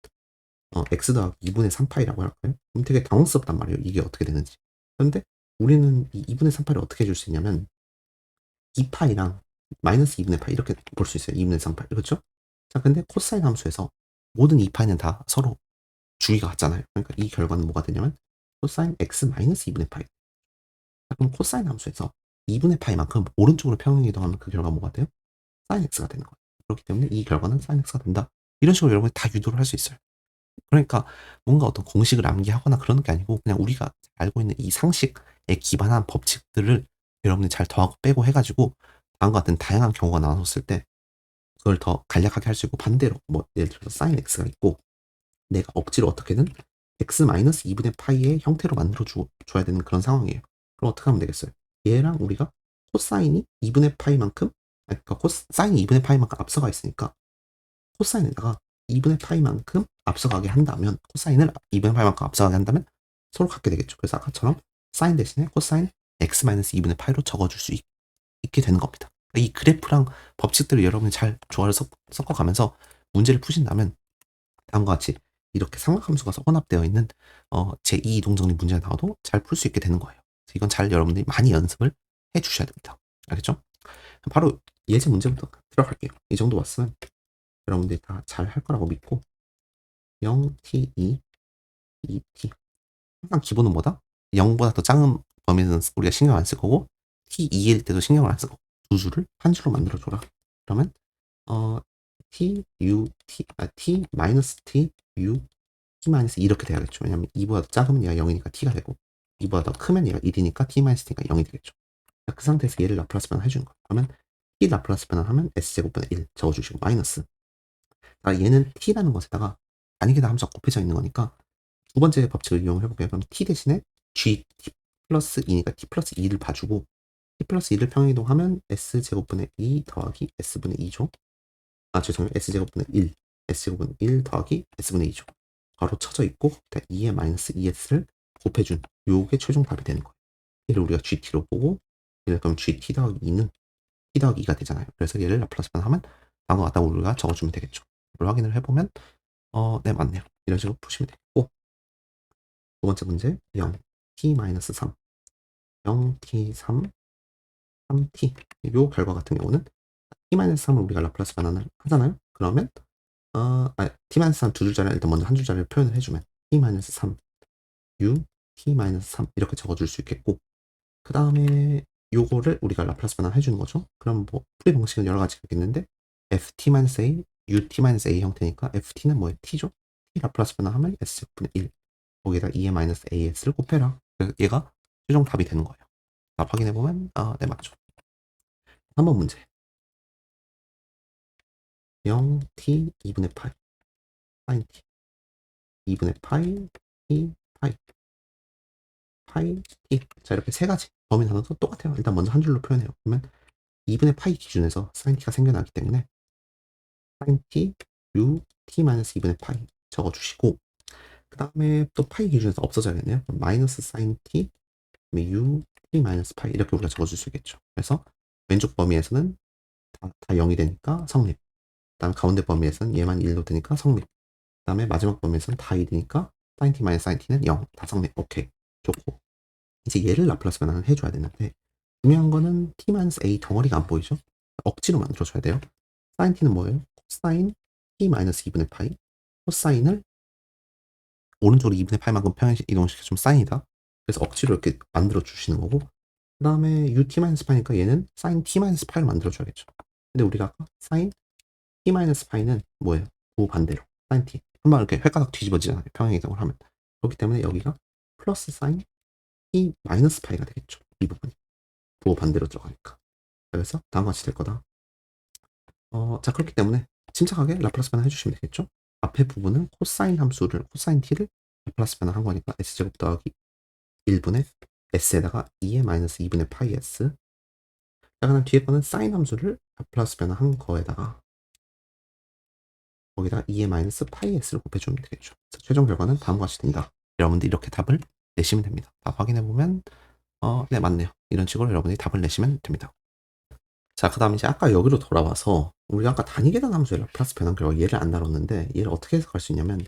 x 더하기 2분의 3파이라고 할까요? 그럼 되게 당황스럽단 말이에요. 이게 어떻게 되는지. 그런데 우리는 이 2분의 3파이를 어떻게 해줄 수 있냐면 2파이랑 마이너스 2분의 파이 이렇게 볼 수 있어요. 2분의 3파이. 그렇죠? 자, 근데 코사인 함수에서 모든 2파이는 다 서로 주기가 같잖아요. 그러니까 이 결과는 뭐가 되냐면 코사인 x 마이너스 2분의 파이. 자, 그럼 코사인 함수에서 2분의 파이만큼 오른쪽으로 평행 이동하면 그 결과가 뭐가 돼요? 사인 x가 되는 거예요. 그렇기 때문에 이 결과는 사인 x가 된다. 이런 식으로 여러분이 다 유도를 할 수 있어요. 그러니까 뭔가 어떤 공식을 암기하거나 그러는 게 아니고 그냥 우리가 알고 있는 이 상식에 기반한 법칙들을 여러분이 잘 더하고 빼고 해가지고 다음과 같은 다양한 경우가 나왔을 때 그걸 더 간략하게 할 수 있고 반대로 뭐 예를 들어서 사인 x가 있고 내가 억지로 어떻게든 x 마이너스 2분의 파이의 형태로 만들어 줘야 되는 그런 상황이에요. 그럼 어떻게 하면 되겠어요? 얘랑 우리가 코사인이 2분의 파이만큼 그러니까 코사인이 2분의 파이만큼 앞서가 있으니까 코사인에다가 2분의 파이만큼 앞서가게 한다면 코사인을 2분의 파이만큼 앞서가게 한다면 서로 같게 되겠죠. 그래서 아까처럼 사인 대신에 코사인 x-2분의 파이로 적어줄 수 있게 되는 겁니다. 이 그래프랑 법칙들을 여러분이 잘 조화를 섞어가면서 문제를 푸신다면 다음과 같이 이렇게 삼각함수가 혼합되어 있는 제2 이동정리 문제가 나와도 잘 풀 수 있게 되는 거예요. 이건 잘 여러분들이 많이 연습을 해 주셔야 됩니다. 알겠죠? 바로 예제 문제부터 들어갈게요. 이 정도 왔으면 여러분들이 다 잘 할 거라고 믿고 0t2 2t 항상 기본은 뭐다? 0보다 더 작은 범위는 우리가 신경 안 쓸 거고 t2일 때도 신경을 안 쓰고 두 줄을 한 줄로 만들어줘라. 그러면 t, u, t, 마이너스 t, u, t 마이너스 이렇게 돼야겠죠. 왜냐면 2보다 더 작으면 얘가 0이니까 t가 되고 2보다 더 크면 얘가 1이니까 t 마이너스 t가 0이 되겠죠. 그 상태에서 얘를 라플라스 변환 해주는 거예요. 그러면 t 라플라스 변환하면 s제곱분의 1 적어주시고 마이너스 얘는 t라는 것에다가 단위계다 함수가 곱해져 있는 거니까 두 번째 법칙을 이용해 볼게요. 그럼 t 대신에 g t 플러스 2니까 t 플러스 2를 봐주고 t 플러스 2를 평행이동하면 s제곱분의 2 더하기 s분의 2죠. 죄송해요. s제곱분의 1 s제곱분의 1 더하기 s분의 2죠. 바로 쳐져 있고 2의 마이너스 2s를 곱해준 요게 최종 답이 되는 거예요. 얘를 우리가 gt로 보고 얘를 그럼 gt 더하기 2는 t 더하기 2가 되잖아요. 그래서 얘를 라플라스 변하면 다음과 같다고 우리가 적어주면 되겠죠. 이걸 확인을 해보면 네 맞네요. 이런 식으로 푸시면 되겠고 두 번째 문제 0t-3 0t3 3t 요 결과 같은 경우는 t-3을 우리가 라플라스 변환을 하잖아요. 그러면 t-3 두 줄짜리 일단 먼저 한 줄짜리를 표현을 해주면 t-3 u t-3 이렇게 적어줄 수 있겠고 그 다음에 요거를 우리가 라플라스 변환 해주는 거죠. 그럼 뭐 풀이 방식은 여러 가지가 있겠는데 ft-a, ut-a 형태니까 ft는 뭐예요? t죠. t 라플라스 변환하면 s제곱분의 1 거기에다 2의 마이너스 as를 곱해라. 그래서 얘가 최종 답이 되는 거예요. 답 확인해보면 네 맞죠. 3번 문제 0t 2분의 파이 sin t 2분의 파이 t 파이 파이 t 자 이렇게 세 가지 범위 나눠서 똑같아요. 일단 먼저 한 줄로 표현해요. 그러면 2분의 파이 기준에서 sin t가 생겨나기 때문에 sin t u t 마이너스 2분의 파이 적어주시고 그 다음에 또 파이 기준에서 없어져야겠네요. 마이너스 sin t u t 마이너스 파이 이렇게 우리가 적어줄 수 있겠죠. 그래서 왼쪽 범위에서는 다 0이 되니까 성립. 그다음 가운데 범위에서는 얘만 1로 되니까 성립. 그다음에 마지막 범위에서는 다 1이니까 sin t 마이너스 sin t는 0. 다 성립. 오케이. 좋고. 이제 얘를 라플라스 변환을 해줘야 되는데 중요한 거는 t 마이너스 a 덩어리가 안 보이죠? 억지로 만들어줘야 돼요. sin t는 뭐예요? 코사인 t 마이너스 2분의 파이. 코사인을 오른쪽으로 2분의 파이만큼 평행 이동시켜주면 사인이다. 그래서 억지로 이렇게 만들어 주시는 거고 그 다음에 ut 마이너스 파이니까 얘는 sin t 마이너스 파이를 만들어줘야겠죠. 근데 우리가 아까 sin t 마이너스 파이는 뭐예요? 구 반대로 sin t 한번 이렇게 획가닥 뒤집어지잖아요. 평행 이동을 하면 그렇기 때문에 여기가 플러스 sin t 마이너스 파이가 되겠죠. 이 부분이 부호 반대로 들어가니까 그래서 다음과 같이 될 거다. 자 그렇기 때문에 침착하게 라플라스 변환 해주시면 되겠죠. 앞에 부분은 코사인 함수를 코사인 t를 라플라스 변환한 거니까 s제곱 더하기 1분의 s에다가 2의 마이너스 2분의 파이 s 자 그다음 뒤에 거는 사인 함수를 라플라스 변환한 거에다가 거기다 2의 마이너스 파이 s를 곱해주면 되겠죠. 최종 결과는 다음과 같이 된다. 여러분들이 이렇게 답을 내시면 됩니다. 답 확인해 보면 네 맞네요. 이런 식으로 여러분이 답을 내시면 됩니다. 자 그다음에 이제 아까 여기로 돌아와서 우리가 아까 단위 계산 함수의 라플라스 변환 결과 얘를 안 다뤘는데 얘를 어떻게 해석할 수 있냐면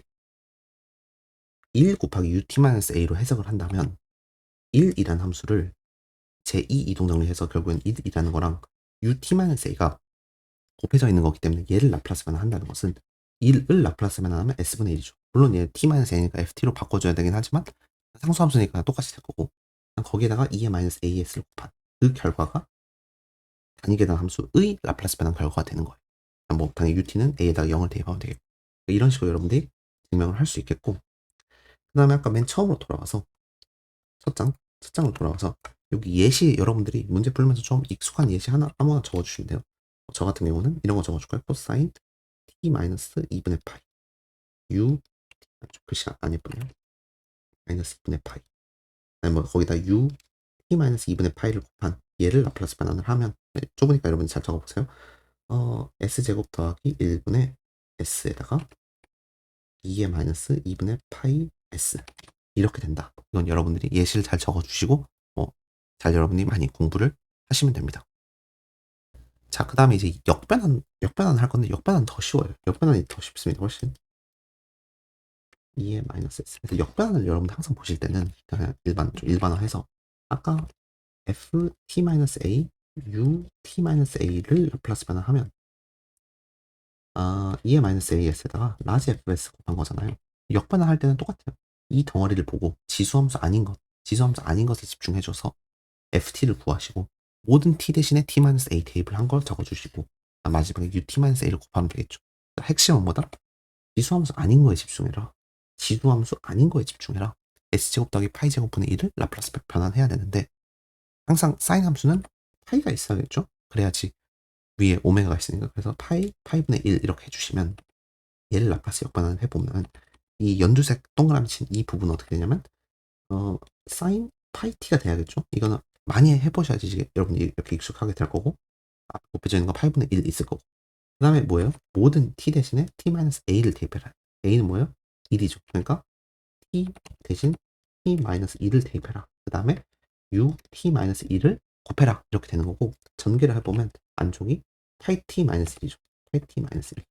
1 곱하기 ut-a로 해석을 한다면 1이라는 함수를 제2 이동 정리해서 결국엔 1이라는 거랑 ut-a가 곱해져 있는 거기 때문에 얘를 라플라스 변환한다는 것은 1을 라플라스 변환하면 s분의 1이죠. 물론 얘 t-a니까 ft로 바꿔줘야 되긴 하지만 상수함수니까 똑같이 될 거고 거기에다가 2-as를 곱한 그 결과가 단위 계산 함수의 라플라스 변환 결과가 되는 거예요. 뭐 당연히 ut는 a에다가 0을 대입하면 되겠고 이런 식으로 여러분들이 증명을 할 수 있겠고 그 다음에 아까 맨 처음으로 돌아와서 첫 장으로 돌아와서 여기 예시 여러분들이 문제 풀면서 좀 익숙한 예시 하나 아무거나 적어주시면 돼요. 저 같은 경우는 이런 거 적어줄까요? 코사인 t-2분의 파이 u 글씨가 안 예쁘네요. 마이너스 2분의 파이 아니 뭐 거기다 u t-2분의 파이를 곱한 얘를 라플라스 변환을 하면 좁으니까 여러분 잘 적어보세요. s제곱 더하기 1분의 s에다가 2의 마이너스 2분의 파이 s 이렇게 된다. 이건 여러분들이 예시를 잘 적어주시고 잘 여러분이 많이 공부를 하시면 됩니다. 자, 그 다음에 이제 역변환 할 건데 역변환 더 쉬워요. 역변환이 더 쉽습니다. 훨씬. 2의 마이너스 s. 그래서 역변환을 여러분들 항상 보실 때는 그냥 일반화해서 아까 ft-a, ut-a를 라플라스 변환하면 2의 마이너스 as에다가 라지 fs 곱한 거잖아요. 역변환 할 때는 똑같아요. 이 덩어리를 보고 지수함수 아닌 것에 집중해줘서 ft를 구하시고 모든 t 대신에 t-a 대입을 한 걸 적어주시고 마지막에 ut-a를 곱하면 되겠죠. 핵심은 뭐다? 지수함수 아닌 거에 집중해라. 지수함수 아닌 거에 집중해라. s제곱 더하기 파이제곱분의 1을 라플라스 변환해야 되는데 항상 사인 함수는 파이가 있어야겠죠? 그래야지 위에 오메가가 있으니까 그래서 파이분의 1 이렇게 해주시면 얘를 라플라스 역변환을 해보면 이 연두색 동그라미 친 이 부분은 어떻게 되냐면 사인 파이 t가 돼야겠죠? 이거는 많이 해보셔야지 이제 여러분이 이렇게 익숙하게 될 거고 곱해져 있는 거 8분의 1 있을 거고 그 다음에 뭐예요? 모든 t 대신에 t-a를 대입해라. a는 뭐예요? 1이죠. 그러니까 t 대신 t-2를 대입해라. 그 다음에 u t-2를 곱해라. 이렇게 되는 거고 전개를 해보면 안쪽이 8t-1이죠. 8t-1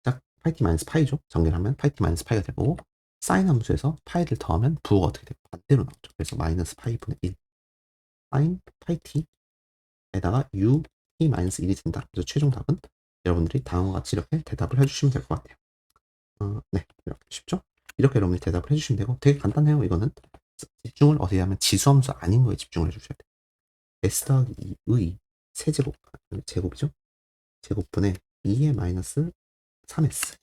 딱 8t-파이죠. 전개를 하면 8t-파이가 되고 사인 함수에서 파이를 더하면 부호가 어떻게 돼요? 반대로 나오죠. 그래서 마이너스 파이분의 1 사인 파이 t에다가 u t-1이 된다. 그래서 최종 답은 여러분들이 다음과 같이 이렇게 대답을 해주시면 될 것 같아요. 네, 이렇게 쉽죠? 이렇게 여러분들이 대답을 해주시면 되고 되게 간단해요. 이거는 집중을 어디에 하면 지수함수 아닌 거에 집중을 해주셔야 돼요. s 더하기 2의 제곱이죠? 제곱분의 2의 마이너스 3s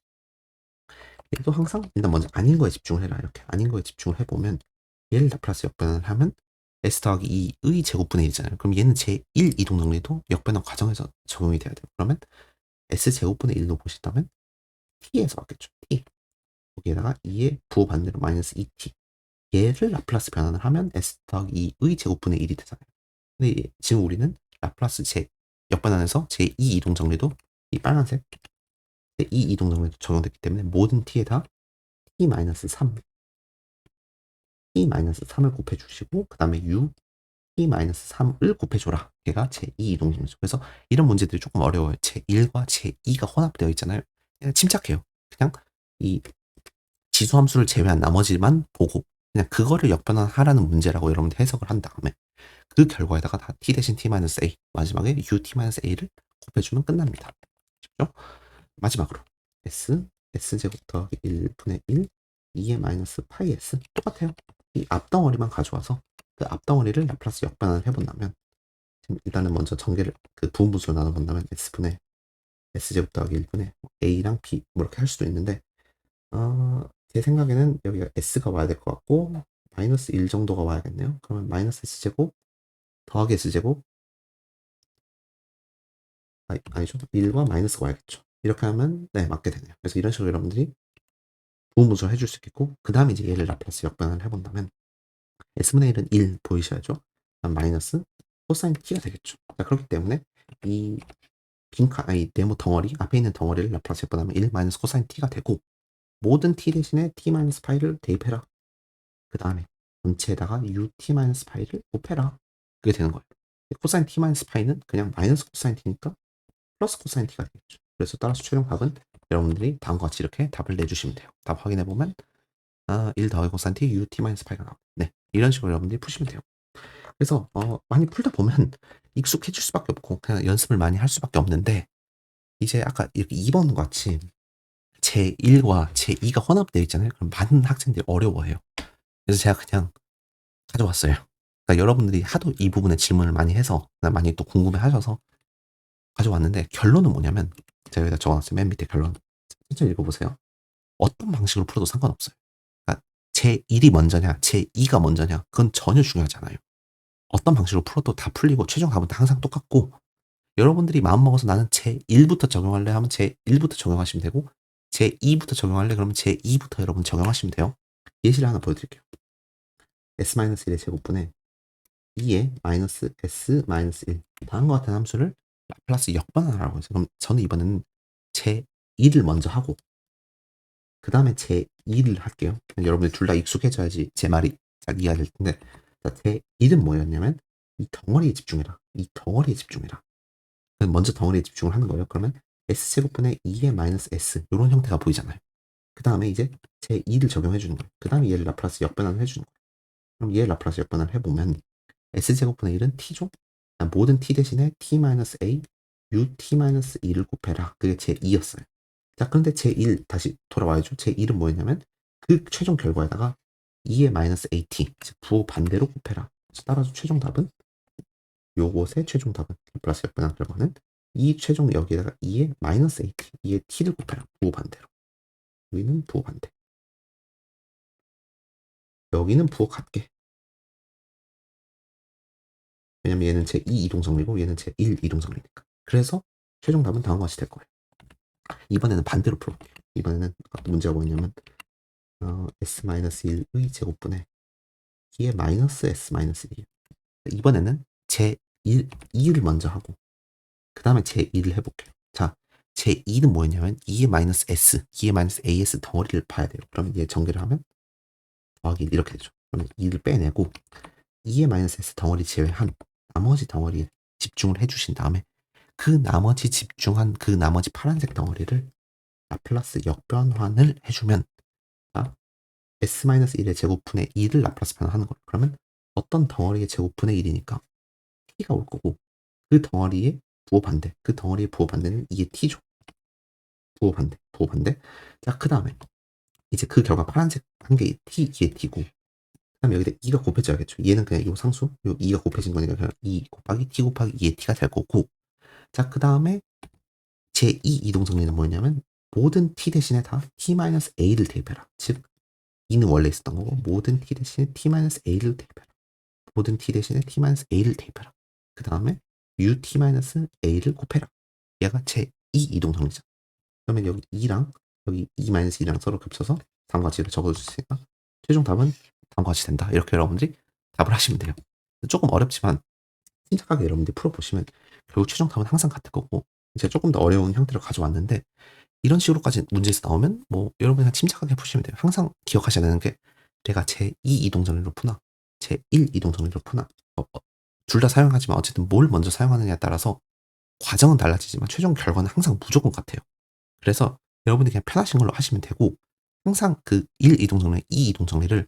얘도 항상 일단 먼저 아닌 거에 집중을 해라. 이렇게 아닌 거에 집중을 해보면 얘를 라플라스 역변환을 하면 s 더하기 2의 제곱분의 1이잖아요. 그럼 얘는 제1 이동 정리도 역변환 과정에서 적용이 돼야 돼요. 그러면 s 제곱분의 1로 보신다면 t에서 왔겠죠. t 거기에다가 2의 부호 반대로 마이너스 2t 얘를 라플라스 변환을 하면 s 더하기 2의 제곱분의 1이 되잖아요. 근데 지금 우리는 라플라스 역변환에서 제2 이동 정리도 이 빨간색 제2 이동 정리도 적용됐기 때문에 모든 t에다 t-3 t-3을 곱해주시고 그 다음에 u t-3을 곱해줘라. 얘가 제2 이동 정리죠. 그래서 이런 문제들이 조금 어려워요. 제1과 제2가 혼합되어 있잖아요. 그냥 침착해요. 그냥 이 지수함수를 제외한 나머지만 보고 그냥 그거를 역변환하라는 문제라고 여러분들 해석을 한 다음에 그 결과에다가 다 t 대신 t-a 마지막에 u t-a를 곱해주면 끝납니다. 쉽죠? 마지막으로 s제곱 더하기 1분의 1 2의 마이너스 파이 s 똑같아요. 이 앞덩어리만 가져와서 그 앞덩어리를 라플라스 역변환을 해본다면 일단은 먼저 전개를 그 부분분수로 나눠본다면 s제곱 더하기 1분의 a랑 b 뭐 이렇게 할 수도 있는데 제 생각에는 여기가 s가 와야 될 것 같고 마이너스 1 정도가 와야겠네요. 그러면 마이너스 s제곱 더하기 s제곱 아니죠. 1과 마이너스가 와야겠죠. 이렇게 하면 네 맞게 되네요. 그래서 이런 식으로 여러분들이 부분분수를 해줄 수 있겠고 그 다음에 이제 얘를 라플라스 역변환을 해본다면 s분의 1은 1 보이셔야죠. 마이너스 코사인 t가 되겠죠. 자, 그렇기 때문에 이 네모 덩어리 앞에 있는 덩어리를 라플라스 역변하면 1 마이너스 코사인 t가 되고 모든 t 대신에 t-파이를 대입해라. 그 다음에 전체에다가 ut-파이를 곱해라. 그게 되는 거예요. 코사인 t-파이는 그냥 마이너스 코사인 t니까 플러스 코사인 t가 되겠죠. 그래서 따라서 최종 답은 여러분들이 다음과 같이 이렇게 답을 내주시면 돼요. 답 확인해보면 1 더하기 코사인 t ut-파이가 나와요. 네, 이런 식으로 여러분들이 푸시면 돼요. 그래서 많이 풀다 보면 익숙해질 수밖에 없고 그냥 연습을 많이 할 수밖에 없는데, 이제 아까 이렇게 2번 같이 제1과 제2가 혼합되어 있잖아요. 그럼 많은 학생들이 어려워해요. 그래서 제가 그냥 가져왔어요. 그러니까 여러분들이 하도 이 부분에 질문을 많이 해서 많이 또 궁금해 하셔서 가져왔는데, 결론은 뭐냐면 제가 여기다 적어놨어요. 맨 밑에 결론. 천천히 읽어보세요. 어떤 방식으로 풀어도 상관없어요. 그러니까 제1이 먼저냐 제2가 먼저냐 그건 전혀 중요하지 않아요. 어떤 방식으로 풀어도 다 풀리고 최종 답은 다 항상 똑같고, 여러분들이 마음먹어서 나는 제1부터 적용할래 하면 제1부터 적용하시면 되고, 제2부터 적용할래 그러면 제2부터 여러분 적용하시면 돼요. 예시를 하나 보여드릴게요. s-1의 제곱분에 2의 마이너스 s-1 다음과 같은 함수를 라플라스 역변하라고 해서, 그럼 저는 이번에는 제1을 먼저 하고 그 다음에 제2를 할게요. 여러분들 둘 다 익숙해져야지 제 말이 잘 이해가 될 텐데, 제1은 뭐였냐면 이 덩어리에 집중해라. 이 덩어리에 집중해라. 먼저 덩어리에 집중을 하는 거예요. 그러면 s제곱분의 2의 마이너스 s 이런 형태가 보이잖아요. 그 다음에 이제 제2를 적용해 주는 거예요. 그 다음에 얘를 라플라스 역변환을 해주는 거예요. 그럼 얘를 라플라스 역변환을 해보면 s제곱분의 1은 t죠. 모든 t 대신에 t-a ut-2를 곱해라. 그게 제2였어요. 자, 그런데 제1 다시 돌아와야죠. 제1은 뭐였냐면 그 최종 결과에다가 2의 마이너스 at 즉 부호 반대로 곱해라. 따라서 최종 답은 요것의 최종 답은 플러스 역변환 결과는 이 최종 여기에다가 2의 마이너스 at 2의 t를 곱해라. 부호 반대로. 여기는 부호 반대. 여기는 부호 같게. 왜냐면 얘는 제2 이동성리고 얘는 제1 이동성리니까. 그래서 최종 답은 다음과 같이 될 거예요. 이번에는 반대로 풀어볼게요. 이번에는 문제가 뭐였냐면 s-1의 제곱분에 2의 마이너스 s-1이에요. 이번에는 제2를 먼저 하고 그 다음에 제2를 해볼게요. 자, 제2는 뭐였냐면 2의 마이너스 s, 2의 마이너스 as 덩어리를 봐야 돼요. 그럼 얘 전개를 하면 더하기 1 이렇게 되죠. 그러면 2를 빼내고 2의 마이너스 s 덩어리 제외한 나머지 덩어리에 집중을 해주신 다음에 그 나머지 집중한 그 나머지 파란색 덩어리를 라플라스 역변환을 해주면, 자, s-1의 제곱분의 2를 라플라스 변환하는 거예요. 그러면 어떤 덩어리의 제곱분의 1이니까 t가 올 거고, 그 덩어리의 부호 반대, 그 덩어리의 부호 반대는 2의 t죠. 부호 반대, 부호 반대. 자, 그 다음에 이제 그 결과 파란색 한 개의 t, 2의 t고, 그 다음에 여기다 2가 곱해져야겠죠. 얘는 그냥 이 상수, 요 2가 곱해진 거니까 그냥 2 곱하기 t 곱하기 2의 t가 될 거고, 자, 그 다음에 제2 이동정리는 뭐냐면 모든 t 대신에 다 t-a를 대입해라. 즉 2는 원래 있었던 거고 모든 t 대신에 t-a를 대입해라. 모든 t 대신에 t-a를 대입해라. 그 다음에 ut-a를 곱해라. 얘가 제2 이동정리죠. 그러면 여기 2랑 여기 2-2랑 서로 겹쳐서 다음과 같이 적어줄 수 있으니까 최종 답은 다음과 같이 된다. 이렇게 여러분들이 답을 하시면 돼요. 조금 어렵지만 침착하게 여러분들이 풀어보시면 결국 최종 답은 항상 같을 거고, 제가 조금 더 어려운 형태로 가져왔는데 이런 식으로까지 문제에서 나오면 뭐 여러분 그냥 침착하게 푸시면 돼요. 항상 기억하셔야 되는 게 내가 제2 이동정리로 푸나 제1 이동정리로 푸나 둘 다 사용하지만 어쨌든 뭘 먼저 사용하느냐에 따라서 과정은 달라지지만 최종 결과는 항상 무조건 같아요. 그래서 여러분이 그냥 편하신 걸로 하시면 되고, 항상 그 1 이동정리, 2 이동정리를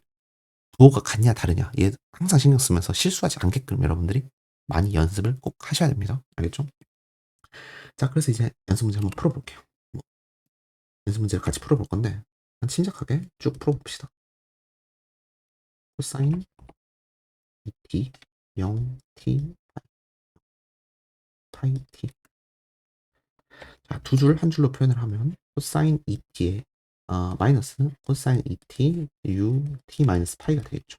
부호가 같냐 다르냐 얘 항상 신경 쓰면서 실수하지 않게끔 여러분들이 많이 연습을 꼭 하셔야 됩니다. 알겠죠? 자, 그래서 이제 연습 문제 한번 풀어볼게요. 연습 문제를 같이 풀어볼 건데 침착하게 쭉 풀어봅시다. 코사인 2t 0t 파이 t. 자, 두 줄 한 줄로 표현을 하면 코사인 2t의 마이너스 코사인 2t ut 마이너스 파이가 되겠죠.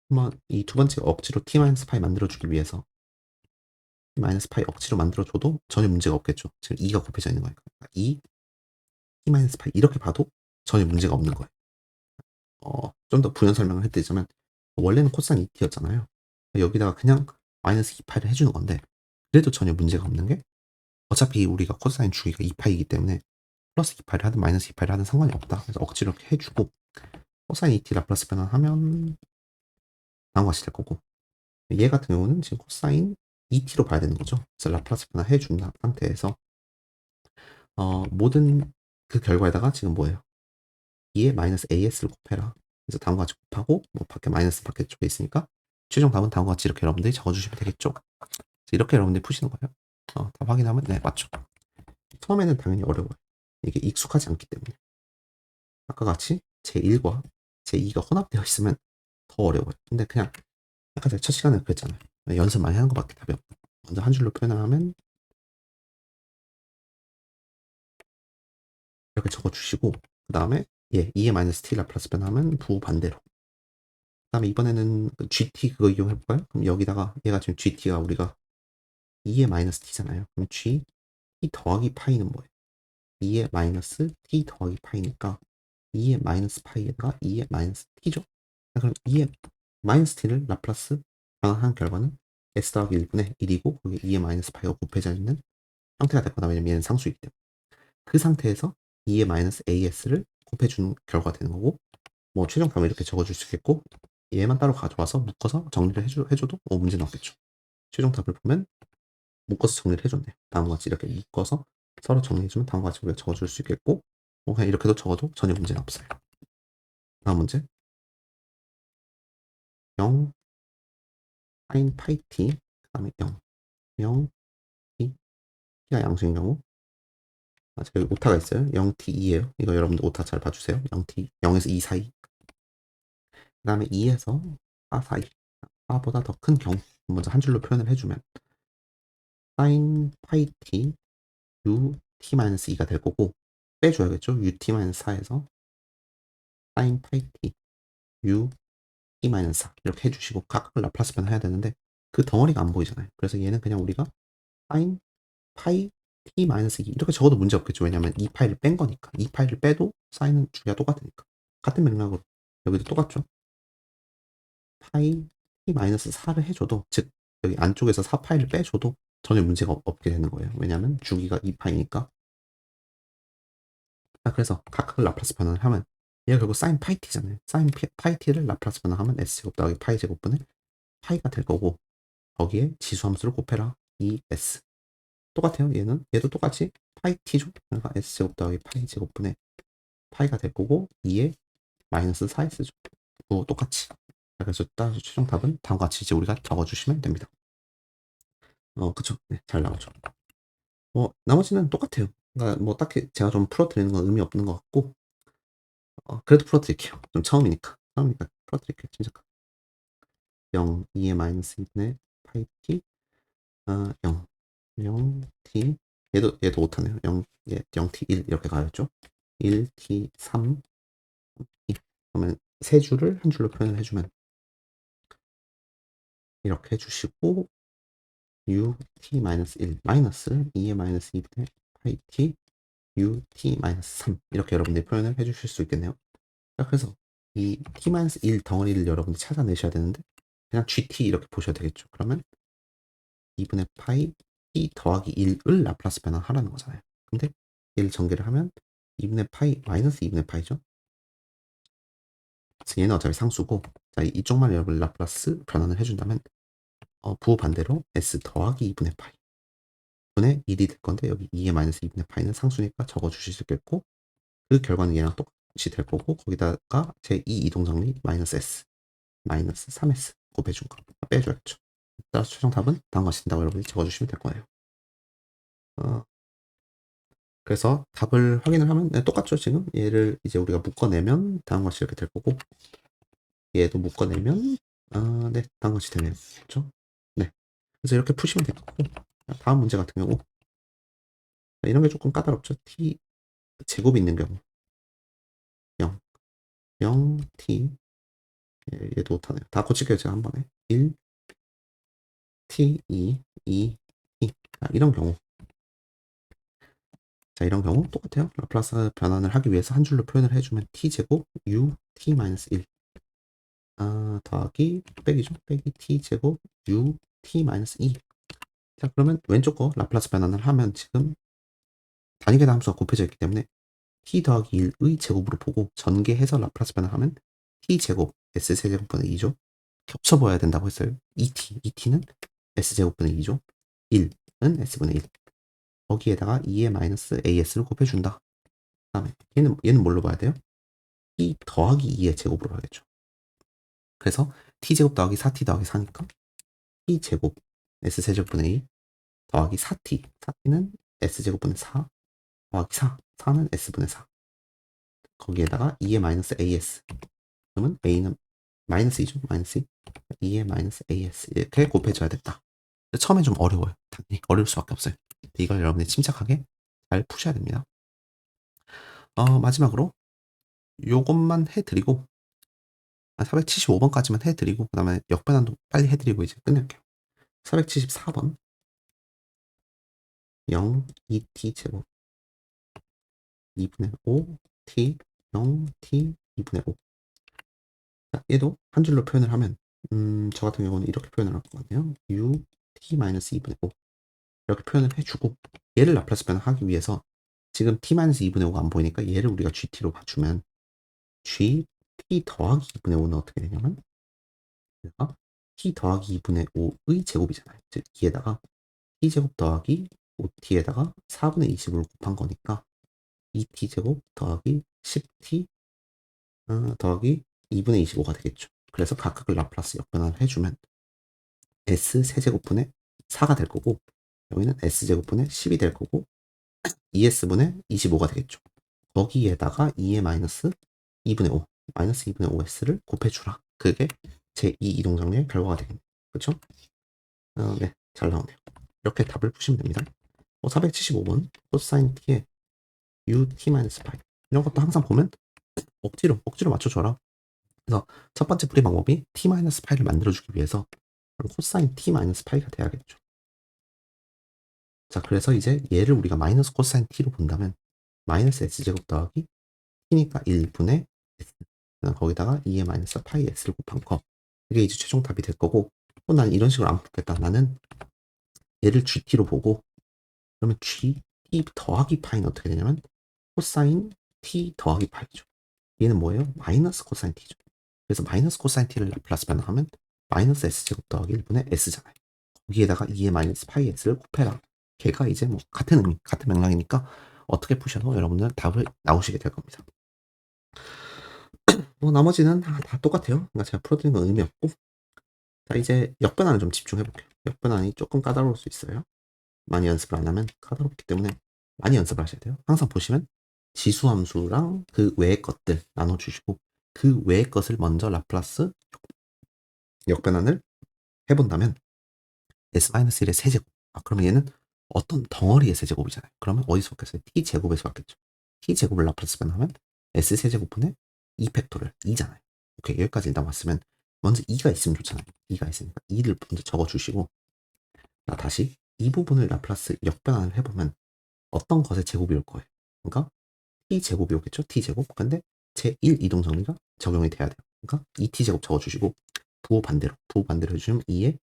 한번 이 두 번째 억지로 t 마이너스 파이 만들어주기 위해서 t 마이너스 파이 억지로 만들어줘도 전혀 문제가 없겠죠. 지금 2가 곱해져 있는 거니까 2 t 마이너스 파이 이렇게 봐도 전혀 문제가 없는 거예요. 좀 더 부연 설명을 해드리자면 원래는 코사인 2t였잖아요. 여기다가 그냥 마이너스 2파이를 해주는 건데 그래도 전혀 문제가 없는 게 어차피 우리가 코사인 주기가 2파이이기 때문에 플러스 2파이를 하든 마이너스 2파이를 하든 상관이 없다. 그래서 억지로 이렇게 해주고 코사인 2t 라플라스 변환하면 다음과 같이 될 거고 얘 같은 경우는 지금 코사인 2t로 봐야 되는 거죠. 그래서 라플라스 변환 해준 상태에서 모든 그 결과에다가 지금 뭐예요? 2의 마이너스 as를 곱해라. 그래서 다음과 같이 곱하고 뭐 밖에 마이너스 밖에 쪽에 있으니까 최종 답은 다음과 같이 이렇게 여러분들이 적어주시면 되겠죠. 이렇게 여러분들이 푸시는 거예요. 다 확인하면 네 맞죠. 처음에는 당연히 어려워요. 이게 익숙하지 않기 때문에. 아까 같이 제1과 제2가 혼합되어 있으면 더 어려워요. 근데 그냥 아까 제가 첫 시간에 그랬잖아요. 연습 많이 하는 것밖에 답이 없다. 먼저 한 줄로 표현을 하면 이렇게 적어주시고 그 다음에 2의 마이너스 t 라플라스 변하면 부반대로 그 다음에 이번에는 gt 그거 이용해볼까요? 그럼 여기다가 얘가 지금 gt가 우리가 2의 마이너스 t잖아요. 그럼 g t 더하기 파이는 뭐예요? 2의 마이너스 t 더하기 파이니까 2의 마이너스 파이에다가 2의 마이너스 t죠. 그럼 2의 마이너스 t를 라플라스 변환한 결과는 s 더하기 1분의 1이고 거기 2의 마이너스 파이가 곱해져 있는 형태가 될 거다. 왜냐면 얘는 상수이기 때문에. 그 상태에서 2의 마이너스 as를 곱해주는 결과가 되는 거고 뭐 최종 답을 이렇게 적어줄 수 있겠고 얘만 따로 가져와서 묶어서 정리를 해줘도 문제는 없겠죠. 최종 답을 보면 묶어서 정리를 해줬네요. 다음과 같이 이렇게 묶어서 서로 정리해주면 다음과 같이 우리가 적어줄 수 있겠고 뭐 그냥 이렇게도 적어도 전혀 문제는 없어요. 다음 문제 0 sin 파이 t 그 다음에 0 t t가 양수인 경우 제가 여기 오타가 있어요. 0t2예요. 이거 여러분들 오타 잘 봐주세요. 0t 0에서 2 사이 그 다음에 2에서 4 사이 4보다 더 큰 경우 먼저 한 줄로 표현을 해주면 sin 파이 t ut-2가 될 거고 빼줘야겠죠. ut-4에서 sin 파이 t ut-4 이렇게 해주시고 각각을 라플라스 변해야 되는데 그 덩어리가 안 보이잖아요. 그래서 얘는 그냥 우리가 sin 파이 t-2 이렇게 적어도 문제 없겠죠. 왜냐면 이 파일을 뺀 거니까. 이 파일을 빼도 사인은 주기가 똑같으니까. 같은 맥락으로 여기도 똑같죠. 파이 t-4를 해줘도 즉 여기 안쪽에서 4 파일을 빼줘도 전혀 문제가 없게 되는 거예요. 왜냐면 주기가 2파이니까. 그래서 각각을 라플라스 변환을 하면 얘가 결국 sin 파이 t잖아요. sin 파이 t를 라플라스 변환하면 s제곱 더하기 파이 제곱분의 파이가 될 거고 거기에 지수 함수를 곱해라 2s 똑같아요. 얘도 똑같이 파이 t죠. 그러니까 s제곱 더하기 파이 제곱분의 파이가 될 거고 2에 마이너스 4s죠. 똑같이. 그래서 따라서 최종 답은 다음과 같이 이제 우리가 적어주시면 됩니다. 그쵸. 네, 잘 나오죠. 나머지는 똑같아요. 그러니까 뭐 딱히 제가 좀 풀어드리는 건 의미 없는 것 같고 그래도 풀어드릴게요. 좀 처음이니까 풀어드릴게요. 진짜 0, 2의 마이너스 2분의 파이 t 0, 0t 얘도 못하네요. 0t 1 이렇게 가야죠. 1t 3 2 그러면 세 줄을 한 줄로 표현을 해주면 이렇게 해주시고 ut-1 마이너스 2의 마이너스 2분의 파이 t ut-3 이렇게 여러분들이 표현을 해주실 수 있겠네요. 그래서 이 t-1 덩어리를 여러분들이 찾아내셔야 되는데 그냥 gt 이렇게 보셔야 되겠죠. 그러면 2분의 파이 t 더하기 1을 라플라스 변환하라는 거잖아요. 근데 얘를 전개를 하면 2분의 파이 마이너스 2분의 파이죠. 그래서 얘는 어차피 상수고 자 이쪽만 여러분 라플라스 변환을 해준다면 부호 반대로 s 더하기 2분의 파이 분의 1이 될 건데 여기 2의 마이너스 2분의 파이는 상수니까 적어주실 수 있겠고 그 결과는 얘랑 똑같이 될 거고 거기다가 제2 이동정리 마이너스 s 마이너스 3s 곱해준 거 빼줘야겠죠. 따라서 최종 답은 다음과 같이 된다고 여러분이 적어주시면 될 거예요. 그래서 답을 확인을 하면 똑같죠. 지금 얘를 이제 우리가 묶어내면 다음과 같이 이렇게 될 거고 얘도 묶어내면 네 다음과 같이 되네요. 그렇죠? 네. 그래서 이렇게 푸시면 될 거고 다음 문제 같은 경우 이런 게 조금 까다롭죠. t 제곱이 있는 경우 0 0t 얘도 못하네요. 다 고칠게요. 제가 한 번에 1 t 2 2 t 이런 경우 자 이런 경우 똑같아요. 라플라스 변환을 하기 위해서 한 줄로 표현을 해주면 t제곱 ut-1 더하기 빼기죠. 빼기 t제곱 ut-2 자 그러면 왼쪽 거 라플라스 변환을 하면 지금 단위계단 함수가 곱해져 있기 때문에 t 더하기 1의 제곱으로 보고 전개해서 라플라스 변화하면 t제곱 s세제곱분의 2죠. 겹쳐 보아야 된다고 했어요. 2t는 s제곱분의 2죠. 1은 s분의 1. 거기에다가 2의 마이너스 as를 곱해준다. 그 다음에 얘는 뭘로 봐야 돼요? t 더하기 2의 제곱으로 봐야겠죠. 그래서 t제곱 더하기 4t 더하기 4니까 t제곱 s세제곱분의 2 더하기 4t 4t는 s제곱분의 4 더하기 4는 s분의 4 거기에다가 2의 마이너스 as 그러면 a는 마이너스 2죠. 마이너스 2의 마이너스 as 이렇게 곱해줘야겠다. 처음엔 좀 어려워요. 당연히 어려울 수밖에 없어요. 이걸 여러분이 침착하게 잘 푸셔야 됩니다. 마지막으로 요것만 해드리고 475번까지만 해드리고 그 다음에 역변환도 빨리 해드리고 이제 끝낼게요. 474번 0 2t 제곱 2분의 5 t 0 t 2분의 5 자, 얘도 한 줄로 표현을 하면 저 같은 경우는 이렇게 표현을 할 것 같네요. u t-2분의 5 이렇게 표현을 해주고 얘를 라플라스 변화하기 위해서 지금 t-2분의 5가 안 보이니까 얘를 우리가 gt로 봐주면 g t 더하기 2분의 5는 어떻게 되냐면 얘가 t 더하기 2분의 5의 제곱이잖아요. 즉 얘에다가 t제곱 더하기 5t에다가 4분의 20을 곱한 거니까 2t제곱 더하기 10t 더하기 2분의 25가 되겠죠. 그래서 각각을 라플라스 역변환을 해주면 s 세제곱분의 4가 될 거고 여기는 s제곱분의 10이 될 거고 2s분의 25가 되겠죠. 거기에다가 2의 마이너스 2분의 5 마이너스 2분의 5s를 곱해주라. 그게 제2 이동정리의 결과가 되겠네요. 그렇죠? 네, 잘 나오네요. 이렇게 답을 푸시면 됩니다. 475번 코사인 t의 ut-파이 이런 것도 항상 보면 억지로 맞춰줘라. 그래서 첫 번째 풀이 방법이 t-파이를 만들어주기 위해서 코사인 t-파이가 돼야겠죠. 자, 그래서 이제 얘를 우리가 마이너스 코사인 t로 본다면 마이너스 s제곱 더하기 t니까 1분의 s 거기다가 2의 마이너스 파이 s를 곱한 거 이게 이제 최종 답이 될 거고 난 이런 식으로 안 풀겠다. 나는 얘를 gt로 보고 그러면 g t 더하기 파이는 어떻게 되냐면 코사인 t 더하기 파이죠. 얘는 뭐예요? 마이너스 코사인 t죠. 그래서 마이너스 코사인 t를 라플라스 변화하면 마이너스 s제곱 더하기 1분의 s잖아요. 거기에다가 2의 마이너스 파이 s를 곱해라. 걔가 이제 뭐 같은 의미, 같은 맥락이니까 어떻게 푸셔도 여러분들 답을 나오시게 될 겁니다. 뭐 나머지는 다 똑같아요. 그러니까 제가 풀어드린 건 의미 없고 자 이제 역변환을 좀 집중해 볼게요. 역변환이 조금 까다로울 수 있어요. 많이 연습을 안 하면 까다롭기 때문에 많이 연습을 하셔야 돼요. 항상 보시면 지수함수랑 그 외의 것들 나눠주시고 그 외의 것을 먼저 라플라스 역변환을 해본다면 s-1의 세제곱 그러면 얘는 어떤 덩어리의 세제곱이잖아요. 그러면 어디서 왔겠어요? t제곱에서 왔겠죠. t제곱을 라플라스 변하면 s세제곱분의 2팩토를 2잖아요. 오케이 여기까지 일단 왔으면 먼저 2가 있으면 좋잖아요. 2가 있으니까 2를 먼저 적어주시고 나 다시 이 부분을 라플라스 역변환을 해보면 어떤 것의 제곱이 올 거예요. 그러니까 t제곱이 오겠죠. t제곱 근데 제1 이동정리가 적용이 돼야 돼요. 그러니까 2t제곱 적어주시고 부호 반대로 해주시면 2에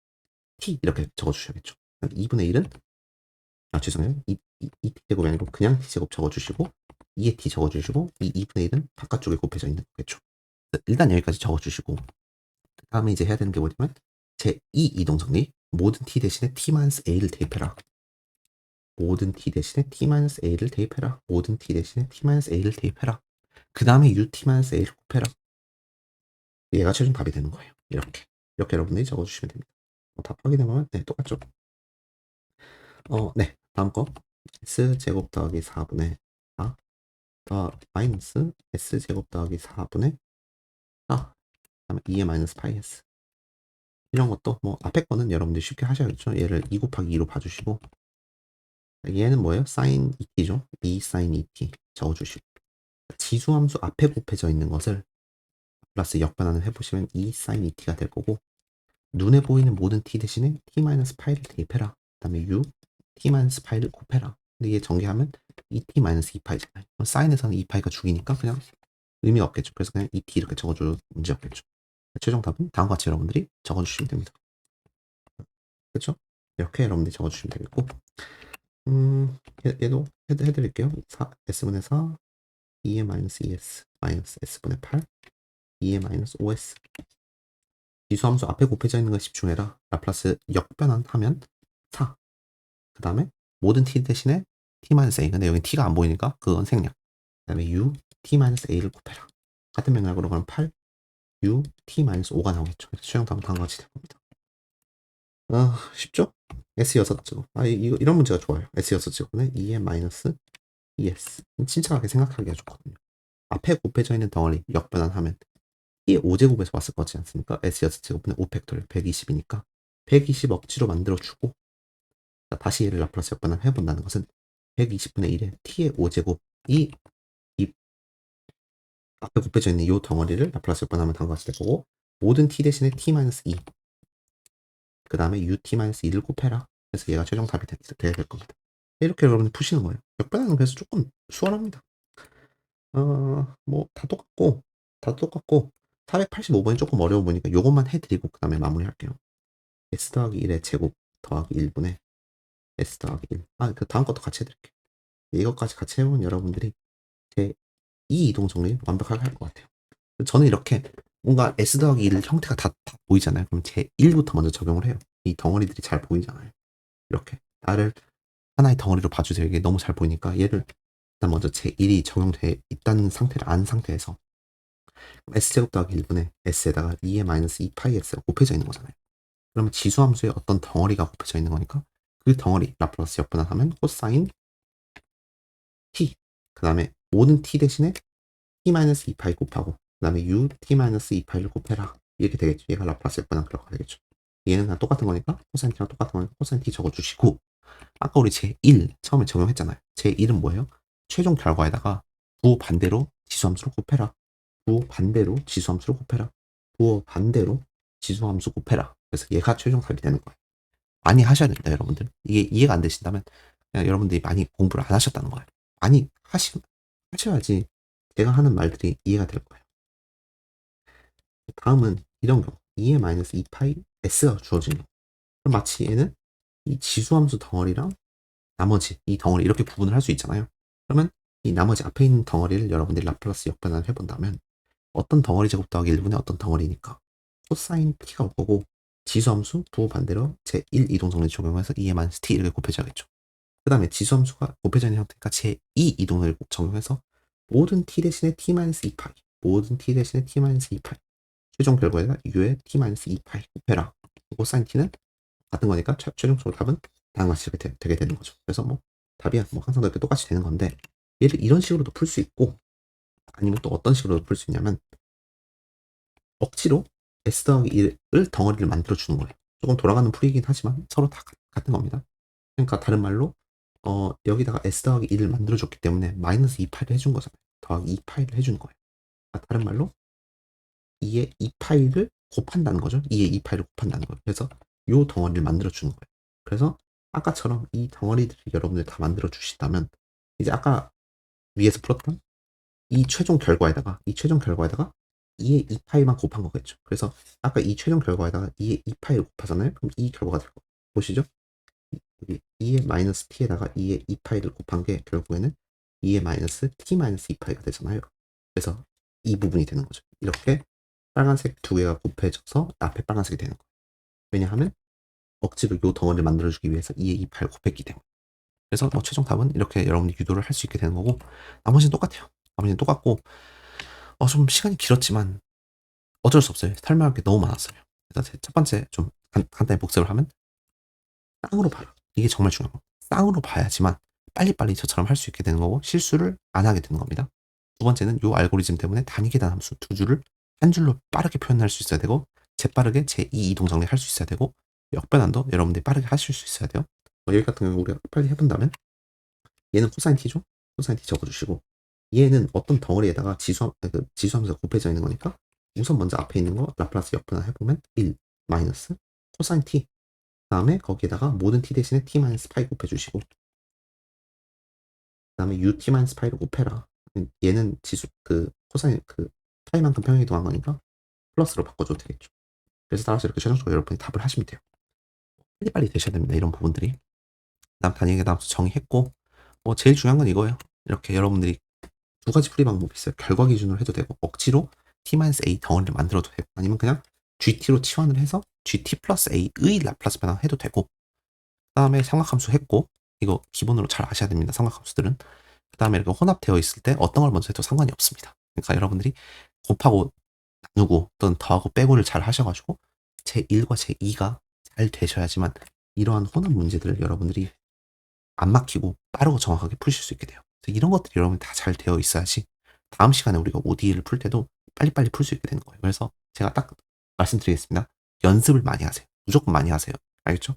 t 이렇게 적어주셔야겠죠. 2분의 1은 죄송해요. 2t제곱이 아니고 그냥 t제곱 적어주시고 2의 t 적어주시고 이 2분의 1은 바깥쪽에 곱해져 있는 거겠죠. 일단 여기까지 적어주시고 그 다음에 이제 해야 되는 게 뭐냐면 제2 이동정리 모든 t 대신에 t-a를 대입해라. 모든 t 대신에 t-a를 대입해라. 모든 t 대신에 t-a를 대입해라. 그 다음에 ut-a를 곱해라. 얘가 최종 답이 되는 거예요. 이렇게 여러분들이 적어주시면 됩니다. 답 확인해보면 네 똑같죠. 네 다음 거 s제곱 더하기 4분의 4 더 마이너스 s제곱 더하기 4분의 4 그다음에 2의 마이너스 파이 s 이런 것도 뭐 앞에 거는 여러분들이 쉽게 하셔야겠죠. 얘를 2 곱하기 2로 봐주시고 얘는 뭐예요? sin 2t죠. 2 sin 2t 적어주시고 지수함수 앞에 곱해져 있는 것을 플러스 역변환을 해보시면 2 sin 2t가 될 거고 눈에 보이는 모든 t 대신에 t-파이를 대입해라. 그 다음에 u t-파이를 곱해라. 근데 얘 전개하면 2t-2파이잖아요. 사인에서는 2파이가 죽이니까 그냥 의미가 없겠죠. 그래서 그냥 2t 이렇게 적어줘도 문제 없겠죠. 최종 답은 다음과 같이 여러분들이 적어주시면 됩니다. 그렇죠? 이렇게 여러분들이 적어주시면 되겠고 얘도 해드릴게요. 4, S분의 4 2의 마이너스 2s 마이너스 s분의 8 2의 마이너스 5s 지수함수 앞에 곱해져 있는 걸 집중해라. 라플라스 역변환하면 4. 그 다음에 모든 t 대신에 t-a. 근데 여기 t가 안 보이니까 그건 생략. 그 다음에 u t-a를 곱해라. 같은 맥락으로 그럼 8 u t-5가 나오겠죠. 그래서 수영답은 다음과 같이 될 겁니다. 쉽죠? S6제곱. 이런 문제가 좋아요. S6제곱은 2의 마이너스 2s. 침착하게 생각하기가 좋거든요. 앞에 곱해져 있는 덩어리 역변환하면 T의 5제곱에서 왔을 거지 않습니까? S6제곱은 5팩토리얼 120이니까 120 억지로 만들어주고, 다시 얘를 라플라스 역변환 해본다는 것은 120분의 1의 T의 5제곱이 이 앞에 곱해져 있는 이 덩어리를 라플라스 역변하면 다음과 같이 될 거고, 모든 T 대신에 T-2 그 다음에 UT-2를 곱해라. 그래서 얘가 최종 답이 돼야 될 겁니다. 이렇게 여러분들 푸시는 거예요. 역변하는 그래서 조금 수월합니다. 뭐 다 똑같고 485번이 조금 어려워 보니까 요것만 해드리고 그 다음에 마무리할게요. S 더하기 1의 제곱 더하기 1분의 S 더하기 1. 그 다음 것도 같이 해드릴게요. 이것까지 같이 해보면 여러분들이 제 이 이동 정리 완벽하게 할 것 같아요. 저는 이렇게 뭔가 S 더하기 1 형태가 다 보이잖아요. 그럼 제 1부터 먼저 적용을 해요. 이 덩어리들이 잘 보이잖아요. 이렇게 나를 하나의 덩어리로 봐주세요. 이게 너무 잘 보이니까 얘를 일단 먼저 제 1이 적용돼 있다는 상태를 안 상태에서 S제곱 더하기 1분의 S에다가 2의 마이너스 2파이 S가 곱해져 있는 거잖아요. 그러면 지수함수에 어떤 덩어리가 곱해져 있는 거니까 그 덩어리 라플라스 역분환하면 코사인 t, 그 다음에 모든 t 대신에 t-2파이 곱하고 그 다음에 u t-2파이를 곱해라. 이렇게 되겠죠. 얘가 라플라스 역분환 결과가 되겠죠. 얘는 다 똑같은 거니까 코사인 t랑 똑같은 거니까 코사인 t 적어주시고, 아까 우리 제1 처음에 적용했잖아요. 제1은 뭐예요? 최종 결과에다가 부호 반대로 지수함수를 곱해라. 부호 반대로 지수함수를 곱해라. 부호 반대로 지수함수 곱해라. 그래서 얘가 최종 답이 되는 거예요. 많이 하셔야 됩니다, 여러분들. 이게 이해가 안 되신다면 그냥 여러분들이 많이 공부를 안 하셨다는 거예요. 많이 하셔야지 제가 하는 말들이 이해가 될 거예요. 다음은 이런 경우 2의 마이너스 2파이 S가 주어진 경우. 그럼 마치 얘는 이 지수함수 덩어리랑 나머지 이 덩어리 이렇게 구분을 할 수 있잖아요. 그러면 이 나머지 앞에 있는 덩어리를 여러분들이 라플라스 역변환을 해본다면 어떤 덩어리 제곱 더하기 1분의 어떤 덩어리니까 코사인 t가 올 거고, 지수함수 부호 반대로 제1 이동정리 적용해서 2의 마이너스 t 이렇게 곱해줘야겠죠. 그 다음에 지수함수가 곱해져 있는 형태니까 제2 이동을 적용해서 모든 t 대신에 t-2파이 모든 t 대신에 t-2파이 최종 결과에다 u의 t-2파이 곱해라. 코사인 t는 같은 거니까 최종적으로 답은 다음과 같이 되게 되는 거죠. 그래서 뭐 답이 뭐 항상 이렇게 똑같이 되는 건데, 얘를 이런 식으로도 풀 수 있고 아니면 또 어떤 식으로도 풀 수 있냐면 억지로 S 더하기 1을 덩어리를 만들어 주는 거예요. 조금 돌아가는 풀이긴 하지만 서로 다 같은 겁니다. 그러니까 다른 말로 여기다가 S 더하기 1을 만들어 줬기 때문에 마이너스 2파이를 해준 거잖아요. 더하기 2파이를 해주는 거예요. 다른 말로 2의 2파이를 곱한다는 거죠. 2의 2파이를 곱한다는 거예요. 그래서 요 덩어리를 만들어 주는 거예요. 그래서 아까처럼 이 덩어리들을 여러분들 다 만들어 주신다면 이제 아까 위에서 풀었던 이 최종 결과에다가 2의 2파이만 곱한 거겠죠. 그래서 아까 이 최종 결과에다가 2의 2파이를 곱하잖아요. 그럼 이 결과가 될 거예요. 보시죠. 여기 2의 마이너스 t에다가 2의 2파이를 곱한 게 결국에는 2의 마이너스 t 마이너스 2파이가 되잖아요. 그래서 이 부분이 되는 거죠. 이렇게 빨간색 두 개가 곱해져서 앞에 빨간색이 되는 거예요. 왜냐하면 억지로 요 덩어리를 만들어주기 위해서 2의 2파이를 곱했기 때문에. 그래서 뭐 최종 답은 이렇게 여러분이 유도를 할 수 있게 되는 거고, 나머지는 똑같아요. 나머지는 똑같고 좀 시간이 길었지만 어쩔 수 없어요. 설명할 게 너무 많았어요. 그래서 첫 번째 좀 간단히 복습을 하면 쌍으로 봐라. 이게 정말 중요한 거. 쌍으로 봐야지만 빨리빨리 저처럼 할 수 있게 되는 거고 실수를 안 하게 되는 겁니다. 두 번째는 이 알고리즘 때문에 단위 계단 함수 두 줄을 한 줄로 빠르게 표현할 수 있어야 되고, 재빠르게 제2 이동 정리할 수 있어야 되고, 역변환도 여러분들이 빠르게 하실 수 있어야 돼요. 여기 같은 경우 우리가 빨리 해본다면 얘는 코사인 t죠. 코사인 t 적어주시고, 얘는 어떤 덩어리에다가 지수함수가 곱해져 있는 거니까 우선 먼저 앞에 있는 거 라플라스 역분할 해보면 1 마이너스 코사인 t, 그 다음에 거기에다가 모든 t 대신에 t 마이너스 파이 곱해주시고, 그 다음에 ut 마이너스 파이를 곱해라. 얘는 코사인 파이만큼 평행이동한 거니까 플러스로 바꿔줘도 되겠죠. 그래서 따라서 이렇게 최종적으로 여러분이 답을 하시면 돼요. 빨리빨리 되셔야 됩니다. 이런 부분들이. 다음 단위계 다음 정의했고, 제일 중요한 건 이거예요. 이렇게 여러분들이 두 가지 풀이 방법이 있어요. 결과 기준으로 해도 되고 억지로 t-a 덩어리를 만들어도 되고 아니면 그냥 gt로 치환을 해서 gt 플러스 a의 라플라스 변환 해도 되고 그다음에 삼각함수 했고 이거 기본으로 잘 아셔야 됩니다. 삼각함수들은. 그다음에 이렇게 혼합되어 있을 때 어떤 걸 먼저 해도 상관이 없습니다. 그러니까 여러분들이 곱하고 나누고 또는 더하고 빼고를 잘 하셔가지고 제1과 제2가 잘 되셔야지만 이러한 혼합 문제들을 여러분들이 안 막히고 빠르고 정확하게 푸실 수 있게 돼요. 그래서 이런 것들이 여러분 다 잘 되어 있어야지 다음 시간에 우리가 ODE를 풀 때도 빨리빨리 풀 수 있게 되는 거예요. 그래서 제가 딱 말씀드리겠습니다. 연습을 많이 하세요. 무조건 많이 하세요. 알겠죠?